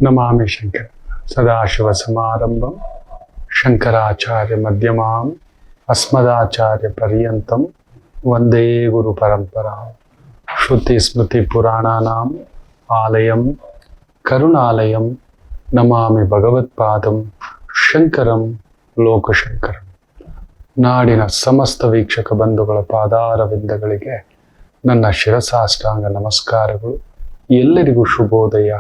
ನಮಾಮಿ ಶಂಕರ ಸದಾಶಿವ ಸಮಾರಂಭಂ ಶಂಕರಾಚಾರ್ಯ ಮಧ್ಯಮಾಂ ಅಸ್ಮದಾಚಾರ್ಯ ಪರ್ಯಂತಂ ವಂದೇ ಗುರು ಪರಂಪರಾ. ಶ್ರುತಿ ಸ್ಮೃತಿ ಪುರಾಣಾನಾಂ ಆಲಯಂ ಕರುಣಾಲಯಂ ನಮಾಮಿ ಭಗವತ್ಪಾದಂ ಶಂಕರಂ ಲೋಕಶಂಕರಂ. ನಾಡಿನ ಸಮಸ್ತ ವೀಕ್ಷಕ ಬಂಧುಗಳ ಪಾದಾರವಿಂದಗಳಿಗೆ ನನ್ನ ಶಿರಸಾಷ್ಟಾಂಗ ನಮಸ್ಕಾರಗಳು. ಎಲ್ಲರಿಗೂ ಶುಭೋದಯ.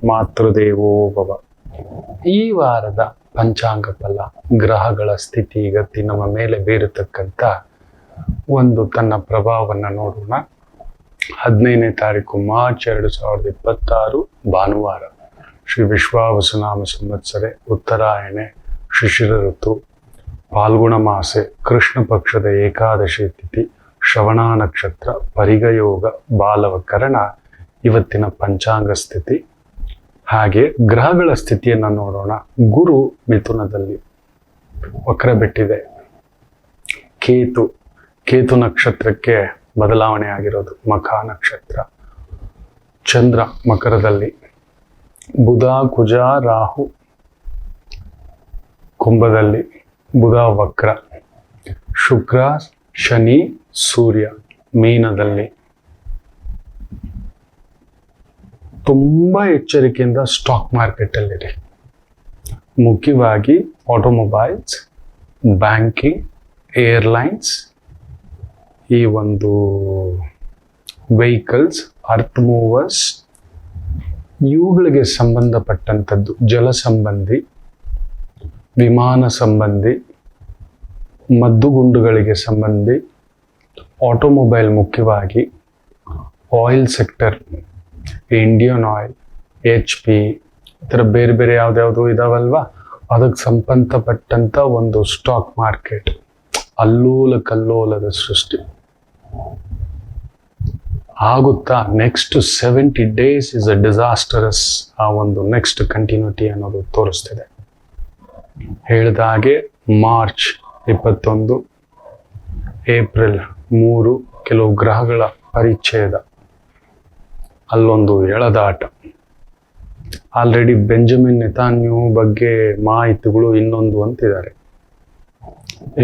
ಮಾತೃದೇವೋ ಭವ. ಈ ವಾರದ ಪಂಚಾಂಗ ಫಲ, ಗ್ರಹಗಳ ಸ್ಥಿತಿ ಗತಿ ನಮ್ಮ ಮೇಲೆ ಬೀರತಕ್ಕಂಥ ಒಂದು ತನ್ನ ಪ್ರಭಾವವನ್ನು ನೋಡೋಣ. 15ನೇ ತಾರೀಕು ಮಾರ್ಚ್ 2026 ಭಾನುವಾರ. ಶ್ರೀ ವಿಶ್ವಾವಸುನಾಮ ಸಂವತ್ಸರೆ, ಉತ್ತರಾಯಣೆ, ಶಿಶಿರ ಋತು, ಫಾಲ್ಗುಣ ಮಾಸೆ, ಕೃಷ್ಣ ಪಕ್ಷದ ಏಕಾದಶಿ ತಿಥಿ, ಶ್ರವಣ ನಕ್ಷತ್ರ, ಪರಿಗಯೋಗ, ಬಾಲವಕರಣ ಇವತ್ತಿನ ಪಂಚಾಂಗ ಸ್ಥಿತಿ. ಹಾಗೆ ಗ್ರಹಗಳ ಸ್ಥಿತಿಯನ್ನು ನೋಡೋಣ. ಗುರು ಮಿಥುನದಲ್ಲಿ ವಕ್ರ ಬಿಟ್ಟಿದೆ. ಕೇತು ನಕ್ಷತ್ರಕ್ಕೆ ಬದಲಾವಣೆ ಆಗಿರೋದು, ಮಖ ನಕ್ಷತ್ರ. ಚಂದ್ರ ಮಕರದಲ್ಲಿ, ಬುಧ ಕುಜ ರಾಹು ಕುಂಭದಲ್ಲಿ, ಬುಧ ವಕ್ರ. ಶುಕ್ರ ಶನಿ ಸೂರ್ಯ ಮೀನದಲ್ಲಿ. ತುಂಬ ಎಚ್ಚರಿಕೆಯಿಂದ ಸ್ಟಾಕ್ ಮಾರ್ಕೆಟಲ್ಲಿರಿ. ಮುಖ್ಯವಾಗಿ ಆಟೋಮೊಬೈಲ್ಸ್, ಬ್ಯಾಂಕಿಂಗ್, ಏರ್ಲೈನ್ಸ್, ಈ ಒಂದು ವೆಹಿಕಲ್ಸ್, ಅರ್ತ್ ಮೂವರ್ಸ್, ಇವುಗಳಿಗೆ ಸಂಬಂಧಪಟ್ಟಂಥದ್ದು, ಜಲ ಸಂಬಂಧಿ, ವಿಮಾನ ಸಂಬಂಧಿ, ಮದ್ದುಗುಂಡುಗಳಿಗೆ ಸಂಬಂಧಿ, ಆಟೋಮೊಬೈಲ್, ಮುಖ್ಯವಾಗಿ oil sector, Indian oil, HP, ಈ ಥರ ಬೇರೆ ಬೇರೆ ಯಾವ್ದ್ಯಾವುದು ಇದಾವಲ್ವಾ, ಅದಕ್ಕೆ ಸಂಬಂಧಪಟ್ಟಂತ ಒಂದು ಸ್ಟಾಕ್ ಮಾರ್ಕೆಟ್ ಅಲ್ಲೋಲ ಕಲ್ಲೋಲದ ಸೃಷ್ಟಿ ಆಗುತ್ತಾ. Next 70 days is a disastrous. ಆ ಒಂದು ನೆಕ್ಸ್ಟ್ ಕಂಟಿನ್ಯೂಟಿ ಅನ್ನೋದು ತೋರಿಸ್ತಿದೆ. ಹೇಳಿದ ಹಾಗೆ ಮಾರ್ಚ್ 21, ಏಪ್ರಿಲ್ 3 ಕೆಲವು ಗ್ರಹಗಳ ಪರಿಚ್ಛೇದ, ಅಲ್ಲೊಂದು ಎಳೆದಾಟ. ಆಲ್ರೆಡಿ ಬೆಂಜಮಿನ್ ನೆತಾನ್ಯೂ ಬಗ್ಗೆ ಮಾಹಿತಿಗಳು ಇನ್ನೊಂದು ಅಂತಿದ್ದಾರೆ,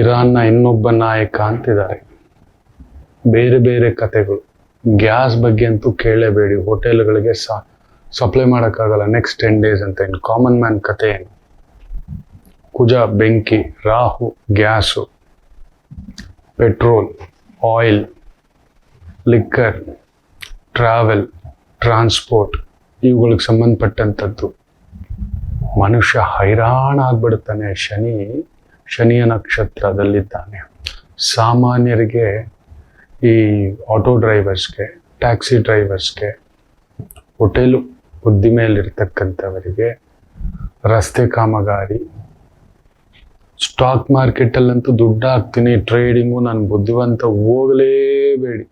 ಇರಾನ್ನ ಇನ್ನೊಬ್ಬ ನಾಯಕ ಅಂತಿದ್ದಾರೆ, ಬೇರೆ ಬೇರೆ ಕತೆಗಳು. ಗ್ಯಾಸ್ ಬಗ್ಗೆ ಅಂತೂ ಕೇಳಲೇಬೇಡಿ, ಹೋಟೆಲ್ಗಳಿಗೆ ಸಪ್ಲೈ ಮಾಡೋಕ್ಕಾಗಲ್ಲ ನೆಕ್ಸ್ಟ್ 10 days ಅಂತ. ಇನ್ನು ಕಾಮನ್ ಮ್ಯಾನ್ ಕತೆ ಏನು? ಕುಜ ಬೆಂಕಿ, Rahu gas, petrol, oil, liquor, travel, transport, ಇವುಗಳಿಗೆ ಸಂಬಂಧಪಟ್ಟಂಥದ್ದು. ಮನುಷ್ಯ ಹೈರಾಣ ಆಗ್ಬಿಡುತ್ತಾನೆ. ಶನಿಯ ನಕ್ಷತ್ರದಲ್ಲಿದ್ದಾನೆ. ಸಾಮಾನ್ಯರಿಗೆ, ಈ ಆಟೋ ಡ್ರೈವರ್ಸ್ಗೆ, ಟ್ಯಾಕ್ಸಿ ಡ್ರೈವರ್ಸ್ಗೆ, ಹೋಟೆಲು ಉದ್ದಿಮೆಯಲ್ಲಿರ್ತಕ್ಕಂಥವರಿಗೆ, ರಸ್ತೆ ಕಾಮಗಾರಿ, ಸ್ಟಾಕ್ ಮಾರ್ಕೆಟಲ್ಲಂತೂ ದುಡ್ಡು ಹಾಕ್ತೀನಿ, ಟ್ರೇಡಿಂಗು, ನಾನು ಬುದ್ಧಿವಂತ, ಹೋಗಲೇಬೇಡಿ.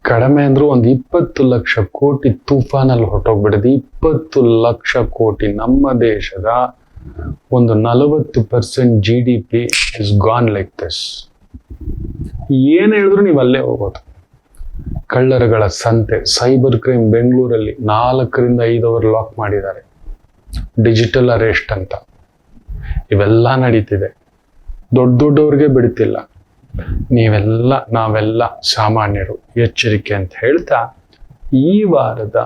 ಕಡಿಮೆ ಅಂದ್ರೂ ಒಂದು 20 ಲಕ್ಷ ಕೋಟಿ ತೂಫಾನಲ್ಲಿ ಹೊರಟೋಗ್ಬಿಡಿದೆ. 20 ಲಕ್ಷ ಕೋಟಿ. ನಮ್ಮ ದೇಶದ ಒಂದು 40% GDP is gone like this. ಏನ್ ಹೇಳಿದ್ರು ನೀವು ಅಲ್ಲೇ ಹೋಗೋದು. ಕಳ್ಳರುಗಳ ಸಂತೆ, ಸೈಬರ್ ಕ್ರೈಮ್ ಬೆಂಗಳೂರಲ್ಲಿ 4 ರಿಂದ 5 ಅವರ್ ಲಾಕ್ ಮಾಡಿದ್ದಾರೆ, ಡಿಜಿಟಲ್ ಅರೆಸ್ಟ್ ಅಂತ. ಇವೆಲ್ಲ ನಡೀತಿದೆ. ದೊಡ್ಡವ್ರಿಗೆ ಬಿಡ್ತಿಲ್ಲ. ನಾವೆಲ್ಲ ಸಾಮಾನ್ಯರು ಎಚ್ಚರಿಕೆ ಅಂತ ಹೇಳ್ತಾ ಈ ವಾರದ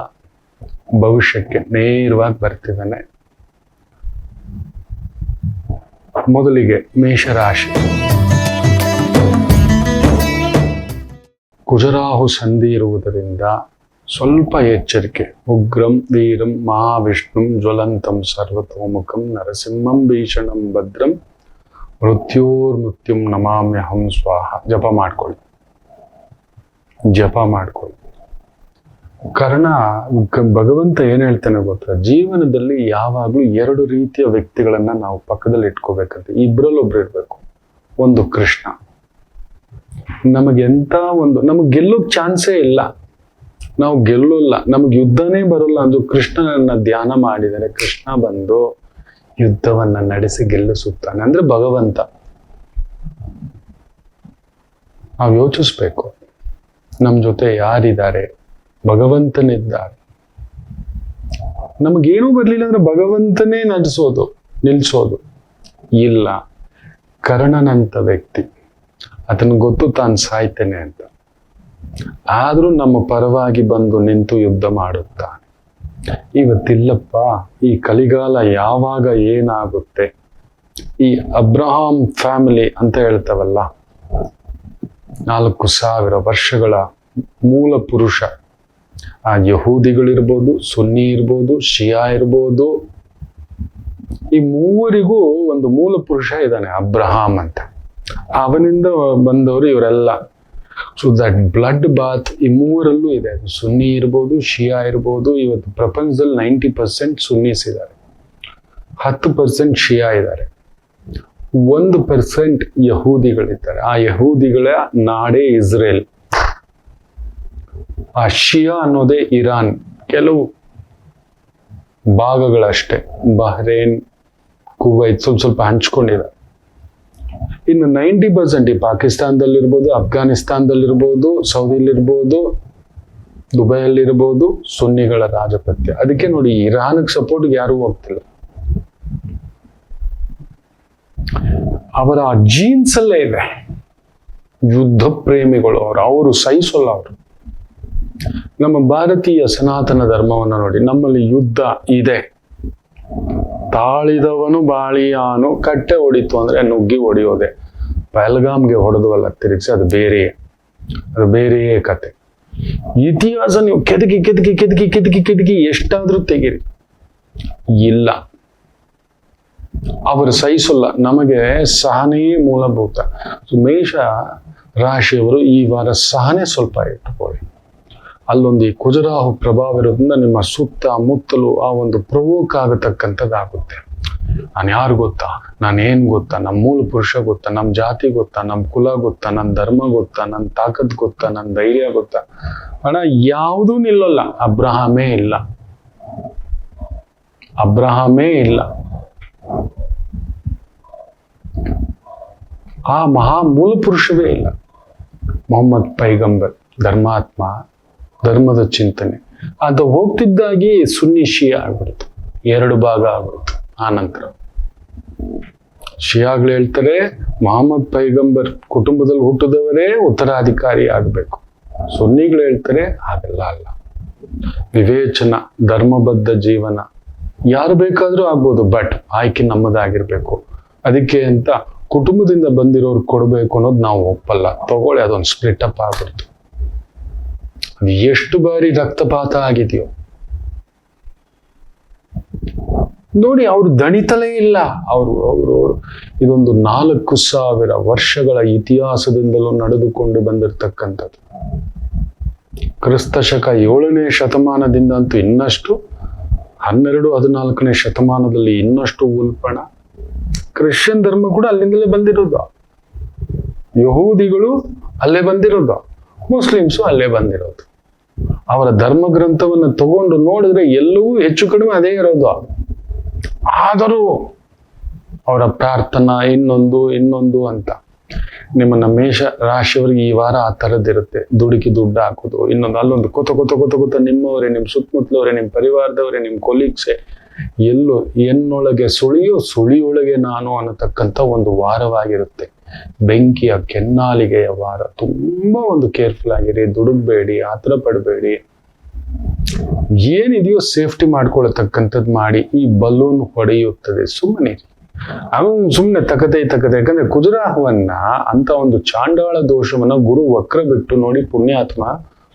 ಭವಿಷ್ಯಕ್ಕೆ ನೇರವಾಗಿ ಬರ್ತಿದ್ದಾನೆ. ಮೊದಲಿಗೆ ಮೇಷರಾಶಿ. ಕುಜರಾಹು ಸಂಧಿ ಇರುವುದರಿಂದ ಸ್ವಲ್ಪ ಎಚ್ಚರಿಕೆ. ಉಗ್ರಂ ವೀರಂ ಮಹಾವಿಷ್ಣುಂ ಜ್ವಲಂತಂ ಸರ್ವತೋಮುಖಂ ನರಸಿಂಹಂ ಭೀಷಣಂ ಭದ್ರಂ ಮೃತ್ಯುಂ ನಮಾಮ್ಯಹಂ ಸ್ವಾಹ. ಜಪ ಮಾಡ್ಕೊಳ್ಳಿ. ಕಾರಣ ಭಗವಂತ ಏನ್ ಹೇಳ್ತಾನೆ ಗೊತ್ತಾ, ಜೀವನದಲ್ಲಿ ಯಾವಾಗ್ಲೂ 2 ರೀತಿಯ ವ್ಯಕ್ತಿಗಳನ್ನ ನಾವು ಪಕ್ಕದಲ್ಲಿ ಇಟ್ಕೋಬೇಕಂತ. ಇಬ್ರಲ್ಲೊಬ್ರು ಇರ್ಬೇಕು. ಒಂದು ಕೃಷ್ಣ. ನಮಗೆ ಗೆಲ್ಲೋಕ್ ಚಾನ್ಸೇ ಇಲ್ಲ, ನಾವು ಗೆಲ್ಲೋಲ್ಲ, ನಮ್ಗೆ ಯುದ್ಧನೇ ಬರೋಲ್ಲ ಅಂದ್ರು ಕೃಷ್ಣನನ್ನ ಧ್ಯಾನ ಮಾಡಿದರೆ ಕೃಷ್ಣ ಬಂದು ಯುದ್ಧವನ್ನ ನಡೆಸಿ ಗೆಲ್ಲಿಸುತ್ತಾನೆ. ಅಂದ್ರೆ ಭಗವಂತ. ನಾವು ಯೋಚಿಸ್ಬೇಕು, ನಮ್ಮ ಜೊತೆ ಯಾರಿದ್ದಾರೆ? ಭಗವಂತನಿದ್ದಾರೆ. ನಮಗೇನೂ ಬರ್ಲಿಲ್ಲ ಅಂದ್ರೆ ಭಗವಂತನೇ ನಿಲ್ಸೋದು ಇಲ್ಲ. ಕರ್ಣನಂತ ವ್ಯಕ್ತಿ, ಅದನ್ನು ಗೊತ್ತು ತಾನು ಸಾಯ್ತೇನೆ ಅಂತ, ಆದ್ರೂ ನಮ್ಮ ಪರವಾಗಿ ಬಂದು ನಿಂತು ಯುದ್ಧ ಮಾಡುತ್ತಾನೆ. ಇವತ್ತಿಲ್ಲಪ್ಪ, ಈ ಕಲಿಗಾಲ ಯಾವಾಗ ಏನಾಗುತ್ತೆ, ಈ ಅಬ್ರಹಾಂ ಫ್ಯಾಮಿಲಿ ಅಂತ ಹೇಳ್ತಾವಲ್ಲ, 4000 ವರ್ಷಗಳ ಮೂಲ ಪುರುಷ, ಆ ಯಹೂದಿಗಳಿರ್ಬೋದು, ಸುನ್ನಿ ಇರ್ಬೋದು, ಶಿಯಾ ಇರ್ಬೋದು, ಈ ಮೂವರಿಗೂ ಒಂದು ಮೂಲ ಪುರುಷ ಇದ್ದಾನೆ, ಅಬ್ರಹಾಂ ಅಂತ. ಅವನಿಂದ ಬಂದವರು ಇವರೆಲ್ಲ. ಸೊ ದಟ್ ಬ್ಲಡ್ ಬಾತ್ ಈ ಮೂವರಲ್ಲೂ ಇದೆ. ಅದು ಸುನ್ನಿ ಇರ್ಬೋದು, ಶಿಯಾ ಇರ್ಬೋದು. ಇವತ್ತು ಪ್ರಪಂಚದಲ್ಲಿ 90% ಸುನ್ನೀಸ್ ಇದ್ದಾರೆ, 10% ಶಿಯಾ ಇದ್ದಾರೆ, 1% ಯಹೂದಿಗಳಿದ್ದಾರೆ. ಆ ಯಹೂದಿಗಳ ನಾಡೇ ಇಸ್ರೇಲ್. ಆ ಶಿಯಾ ಅನ್ನೋದೇ ಇರಾನ್, ಕೆಲವು ಭಾಗಗಳಷ್ಟೇ, ಬಹ್ರೇನ್, ಕುವೈತ್ ಸ್ವಲ್ಪ ಹಂಚ್ಕೊಂಡಿದ್ದಾರೆ. ಇನ್ನು 90% ಈ ಪಾಕಿಸ್ತಾನದಲ್ಲಿರ್ಬೋದು, ಅಫ್ಘಾನಿಸ್ತಾನದಲ್ಲಿರ್ಬೋದು, ಸೌದಿಲಿರ್ಬೋದು, ದುಬೈಯಲ್ಲಿರ್ಬೋದು, ಸುನ್ನಿಗಳ ರಾಜಪತ್ಯ. ಅದಕ್ಕೆ ನೋಡಿ, ಇರಾನ್ಗೆ ಸಪೋರ್ಟ್ಗೆ ಯಾರೂ ಹೋಗ್ತಿಲ್ಲ. ಅವರ ಜೀನ್ಸ್ ಅಲ್ಲೇ ಇದೆ, ಯುದ್ಧ ಪ್ರೇಮಿಗಳು ಅವರು ಸಹಿಸಲ್ಲ ಅವರು. ನಮ್ಮ ಭಾರತೀಯ ಸನಾತನ ಧರ್ಮವನ್ನು ನೋಡಿ, ನಮ್ಮಲ್ಲಿ ಯುದ್ಧ ಇದೆ. ತಾಳಿದವನು ಬಾಳಿಯಾನು, ಕಟ್ಟೆ ಹೊಡಿತು ಅಂದ್ರೆ ನುಗ್ಗಿ ಹೊಡೆಯೋದೆ. ಪಹಲ್ಗಾಮ್ಗೆ ಹೊಡೆದವಲ್ಲ ತಿರುಗಿಸಿ, ಅದು ಬೇರೆಯೇ ಕತೆ. ಇತಿಹಾಸ ನೀವು ಕೆದಕಿ ಎಷ್ಟಾದ್ರೂ ತೆಗೀರಿ, ಇಲ್ಲ, ಅವರು ಸಹಿಸಲ್ಲ. ನಮಗೆ ಸಹನೆಯೇ ಮೂಲಭೂತ. ಮೇಷ ರಾಶಿಯವರು ಈ ವಾರ ಸಹನೆ ಸ್ವಲ್ಪ ಇಟ್ಟುಕೊಳ್ಳಿ. ಅಲ್ಲೊಂದು ಈ ಕುಜರಾಹು ಪ್ರಭಾವ ಇರೋದ್ರಿಂದ ನಿಮ್ಮ ಸುತ್ತಮುತ್ತಲು ಆ ಒಂದು ಪ್ರವೋಕ್ ಆಗತಕ್ಕಂಥದ್ದಾಗುತ್ತೆ. ನಾನು ಯಾರು ಗೊತ್ತಾ, ನಾನೇನ್ ಗೊತ್ತಾ, ನಮ್ಮ ಮೂಲ ಪುರುಷ ಗೊತ್ತಾ, ನಮ್ಮ ಜಾತಿ ಗೊತ್ತಾ, ನಮ್ಮ ಕುಲ ಗೊತ್ತಾ, ನನ್ನ ಧರ್ಮ ಗೊತ್ತಾ, ನನ್ನ ತಾಕತ್ ಗೊತ್ತಾ, ನನ್ನ ಧೈರ್ಯ ಗೊತ್ತಾ? ಹಣ ಯಾವುದೂ ನಿಲ್ಲಲ್ಲ. ಅಬ್ರಹಾಮೇ ಇಲ್ಲ. ಆ ಮಹಾ ಮೂಲ ಪುರುಷವೇ ಇಲ್ಲ. ಮೊಹಮ್ಮದ್ ಪೈಗಂಬರ್, ಧರ್ಮಾತ್ಮ, ಧರ್ಮದ ಚಿಂತನೆ ಅದು ಹೋಗ್ತಿದ್ದಾಗಿ ಸುನ್ನಿ ಶಿಯಾ ಆಗ್ಬಿಡ್ತು, 2 ಭಾಗ ಆಗ್ಬಿಡ್ತು. ಆ ನಂತರ ಶಿಯಾಗಳು ಹೇಳ್ತಾರೆ ಮೊಹಮ್ಮದ್ ಪೈಗಂಬರ್ ಕುಟುಂಬದಲ್ಲಿ ಹುಟ್ಟಿದವರೇ ಉತ್ತರಾಧಿಕಾರಿ ಆಗ್ಬೇಕು. ಸುನ್ನಿಗಳು ಹೇಳ್ತಾರೆ ಹಾಗೆಲ್ಲ ಅಲ್ಲ, ವಿವೇಚನ, ಧರ್ಮಬದ್ಧ ಜೀವನ, ಯಾರು ಬೇಕಾದ್ರೂ ಆಗ್ಬೋದು, ಬಟ್ ಆಯ್ಕೆ ನಮ್ಮದಾಗಿರ್ಬೇಕು. ಅದಕ್ಕೆ ಅಂತ ಕುಟುಂಬದಿಂದ ಬಂದಿರೋರು ಕೊಡ್ಬೇಕು ಅನ್ನೋದು ನಾವು ಒಪ್ಪಲ್ಲ. ತಗೊಳ್ಳಿ, ಅದೊಂದು ಸ್ಪ್ಲಿಟ್ ಅಪ್ ಆಗ್ಬಿಡ್ತು. ಅದು ಎಷ್ಟು ಬಾರಿ ರಕ್ತಪಾತ ಆಗಿದೆಯೋ ನೋಡಿ. ಅವ್ರು ದಣಿತಲೇ ಇಲ್ಲ. ಅವರು ಇದೊಂದು 4000 ವರ್ಷಗಳ ಇತಿಹಾಸದಿಂದಲೂ ನಡೆದುಕೊಂಡು ಬಂದಿರತಕ್ಕಂಥದ್ದು. ಕ್ರಿಸ್ತಶಕ 7ನೇ ಶತಮಾನದಿಂದ ಅಂತೂ ಇನ್ನಷ್ಟು, 12-14ನೇ ಶತಮಾನದಲ್ಲಿ ಇನ್ನಷ್ಟು ಉಲ್ಪಣ. ಕ್ರಿಶ್ಚಿಯನ್ ಧರ್ಮ ಕೂಡ ಅಲ್ಲಿಂದಲೇ ಬಂದಿರೋದು, ಯಹೂದಿಗಳು ಅಲ್ಲೇ ಬಂದಿರೋದು, ಮುಸ್ಲಿಮ್ಸು ಅಲ್ಲೇ ಬಂದಿರೋದು. ಅವರ ಧರ್ಮ ಗ್ರಂಥವನ್ನು ತಗೊಂಡು ನೋಡಿದ್ರೆ ಎಲ್ಲವೂ ಹೆಚ್ಚು ಕಡಿಮೆ ಅದೇ ಇರೋದು. ಆದರೂ ಅವರ ಪ್ರಾರ್ಥನಾ ಇನ್ನೊಂದು ಅಂತ. ನಿಮ್ಮನ್ನ ಮೇಷ ರಾಶಿಯವರಿಗೆ ಈ ವಾರ ಆ ಥರದ್ದಿರುತ್ತೆ. ದುಡ್ಡು ಹಾಕೋದು, ಇನ್ನೊಂದು ಅಲ್ಲೊಂದು ಕೊತ ನಿಮ್ಮವರೇ, ನಿಮ್ಮ ಸುತ್ತಮುತ್ತಲವರೇ, ನಿಮ್ಮ ಪರಿವಾರದವರೇ, ನಿಮ್ಮ ಕೊಲೀಗ್ಸೆ, ಎಲ್ಲೋ ಎನ್ನೊಳಗೆ ಸುಳಿಯೊಳಗೆ ನಾನು ಅನ್ನತಕ್ಕಂಥ ಒಂದು ವಾರವಾಗಿರುತ್ತೆ. ಬೆಂಕಿಯ ಕೆನ್ನಾಲಿಗೆಯ ವಾರ. ತುಂಬಾ ಒಂದು ಕೇರ್ಫುಲ್ ಆಗಿರಿ, ದುಡುಕ್ಬೇಡಿ, ಆತರ ಪಡಬೇಡಿ. ಏನಿದೆಯೋ ಸೇಫ್ಟಿ ಮಾಡ್ಕೊಳ್ತಕ್ಕಂಥದ್ದು ಮಾಡಿ. ಈ ಬಲೂನ್ ಹೊಡೆಯುತ್ತದೆ, ಸುಮ್ಮನೆ ಸುಮ್ಮನೆ ತಕತೆ. ಯಾಕಂದ್ರೆ ಕುಜರಾಹವನ್ನ ಅಂತ ಒಂದು ಚಾಂಡಾಳ ದೋಷವನ್ನ ಗುರು ವಕ್ರ ಬಿಟ್ಟು ನೋಡಿ, ಪುಣ್ಯಾತ್ಮ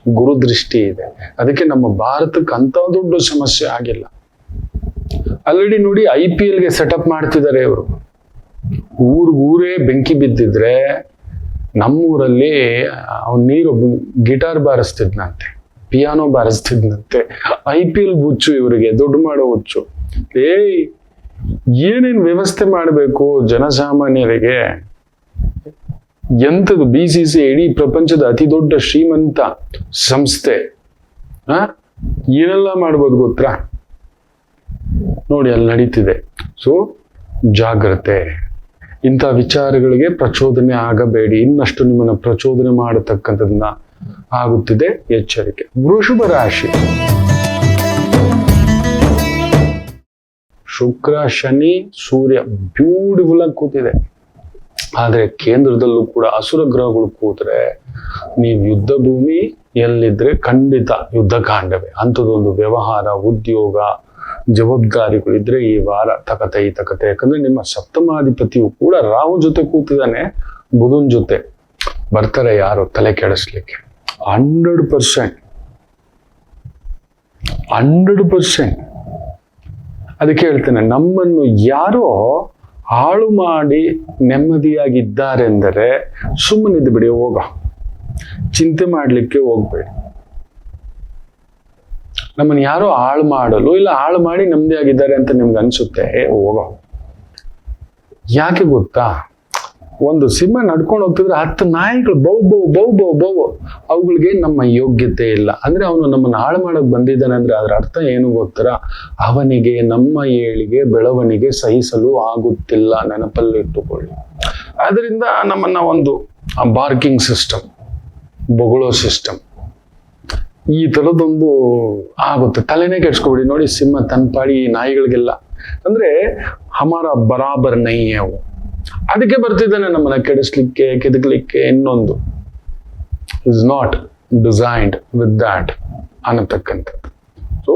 ಗುರು ದೃಷ್ಟಿ ಇದೆ. ಅದಕ್ಕೆ ನಮ್ಮ ಭಾರತಕ್ಕೆ ಅಂತ ದೊಡ್ಡ ಸಮಸ್ಯೆ ಆಗಿಲ್ಲ. ಆಲ್ರೆಡಿ ನೋಡಿ IPLಗೆ ಸೆಟಪ್ ಮಾಡ್ತಿದ್ದಾರೆ ಇವರು. ಊರೇ ಬೆಂಕಿ ಬಿದ್ದಿದ್ರೆ ನಮ್ಮೂರಲ್ಲಿ ನೀರು ಗಿಟಾರ್ ಬಾರಿಸ್ತಿದ್ನಂತೆ, ಪಿಯಾನೋ ಬಾರಿಸ್ತಿದ್ನಂತೆ. IPL ಹುಚ್ಚು ಇವರಿಗೆ, ದುಡ್ಡು ಮಾಡೋ ಹುಚ್ಚು. ಏನೇನ್ ವ್ಯವಸ್ಥೆ ಮಾಡಬೇಕು ಜನಸಾಮಾನ್ಯರಿಗೆ. ಎಂಥದ್ದು BCCI ಇಡೀ ಪ್ರಪಂಚದ ಅತಿ ದೊಡ್ಡ ಶ್ರೀಮಂತ ಸಂಸ್ಥೆ. ಏನೆಲ್ಲ ಮಾಡ್ಬೋದು ಗೊತ್ತಾ ನೋಡಿ, ಅಲ್ಲಿ ನಡೀತಿದೆ. ಸೊ ಜಾಗ್ರತೆ. ಇಂಥ ವಿಚಾರಗಳಿಗೆ ಪ್ರಚೋದನೆ ಆಗಬೇಡಿ. ಇನ್ನಷ್ಟು ನಿಮ್ಮನ್ನ ಪ್ರಚೋದನೆ ಮಾಡತಕ್ಕಂಥದನ್ನ ಆಗುತ್ತಿದೆ, ಎಚ್ಚರಿಕೆ. ವೃಷಭ ರಾಶಿ. ಶುಕ್ರ ಶನಿ ಸೂರ್ಯ ಬ್ಯೂಟಿಫುಲ್ ಆಗಿ ಕೂತಿದೆ. ಆದ್ರೆ ಕೇಂದ್ರದಲ್ಲೂ ಕೂಡ ಅಸುರ ಗ್ರಹಗಳು ಕೂತ್ರೆ ನೀವು ಯುದ್ಧ ಭೂಮಿ ಎಲ್ಲಿದ್ರೆ ಖಂಡಿತ ಯುದ್ಧ ಕಾಂಡವೇ. ಅಂಥದ್ದೊಂದು ವ್ಯವಹಾರ, ಉದ್ಯೋಗ, ಜವಾಬ್ದಾರಿಗಳಿದ್ರೆ ಈ ವಾರ ತಕತೆ. ಯಾಕಂದ್ರೆ ನಿಮ್ಮ ಸಪ್ತಮಾಧಿಪತಿಯು ಕೂಡ ರಾಹು ಜೊತೆ ಕೂತಿದ್ದಾನೆ, ಬುಧನ್ ಜೊತೆ. ಬರ್ತಾರೆ ಯಾರು ತಲೆ ಕೆಡಿಸ್ಲಿಕ್ಕೆ. 100%. ಅದಕ್ಕೆ ಹೇಳ್ತೇನೆ, ನಮ್ಮನ್ನು ಯಾರೋ ಹಾಳು ಮಾಡಿ ನೆಮ್ಮದಿಯಾಗಿದ್ದಾರೆಂದರೆ ಸುಮ್ಮನಿದ್ದು ಬಿಡಿ, ಹೋಗ, ಚಿಂತೆ ಮಾಡ್ಲಿಕ್ಕೆ ಹೋಗ್ಬೇಡಿ. ನಮ್ಮನ್ನು ಯಾರೋ ಹಾಳು ಮಾಡಲು ಇಲ್ಲ ಹಾಳು ಮಾಡಿ ನೆಮ್ಮದಿಯಾಗಿದ್ದಾರೆ ಅಂತ ನಿಮ್ಗೆ ಅನ್ಸುತ್ತೆ, ಹೋಗೋ. ಯಾಕೆ ಗೊತ್ತಾ? ಒಂದು ಸಿಂಹ ನಡ್ಕೊಂಡು ಹೋಗ್ತಿದ್ರೆ 10 ನಾಯಿಗಳು ಬೌ ಬೌ ಬೌ ಬೌ ಬೌ, ಅವುಗಳಿಗೆ ನಮ್ಮ ಯೋಗ್ಯತೆ ಇಲ್ಲ. ಅಂದ್ರೆ ಅವನು ನಮ್ಮನ್ನು ಹಾಳು ಮಾಡಕ್ ಬಂದಿದ್ದಾನೆ ಅಂದ್ರೆ ಅದರ ಅರ್ಥ ಏನು ಗೊತ್ತರ? ಅವನಿಗೆ ನಮ್ಮ ಏಳಿಗೆ ಬೆಳವಣಿಗೆ ಸಹಿಸಲು ಆಗುತ್ತಿಲ್ಲ. ನೆನಪಲ್ಲಿ ಇಟ್ಟುಕೊಳ್ಳಿ. ಅದರಿಂದ ನಮ್ಮನ್ನ ಒಂದು ಬಾರ್ಕಿಂಗ್ ಸಿಸ್ಟಮ್, ಬೊಗಳೋ ಸಿಸ್ಟಮ್, ಈ ತರದೊಂದು ಆಗುತ್ತೆ. ತಲೆನೇ ಕೆಡ್ಸ್ಕೊಬಿಡಿ. ನೋಡಿ, ಸಿಂಹ ತನ್ನ ಪಾಡಿ, ನಾಯಿಗಳಿಗೆಲ್ಲ ಅಂದ್ರೆ ಹಮಾರ ಬರಾಬರ್ ನೈ ಅವು, ಅದಕ್ಕೆ ಬರ್ತಿದ್ದಾನೆ ನಮ್ಮನ್ನ ಕೆಡಿಸ್ಲಿಕ್ಕೆ, ಕೆದಕ್ಲಿಕ್ಕೆ. ಇನ್ನೊಂದು is not designed with that ಅನ್ನತಕ್ಕಂಥದ್ದು. ಸೊ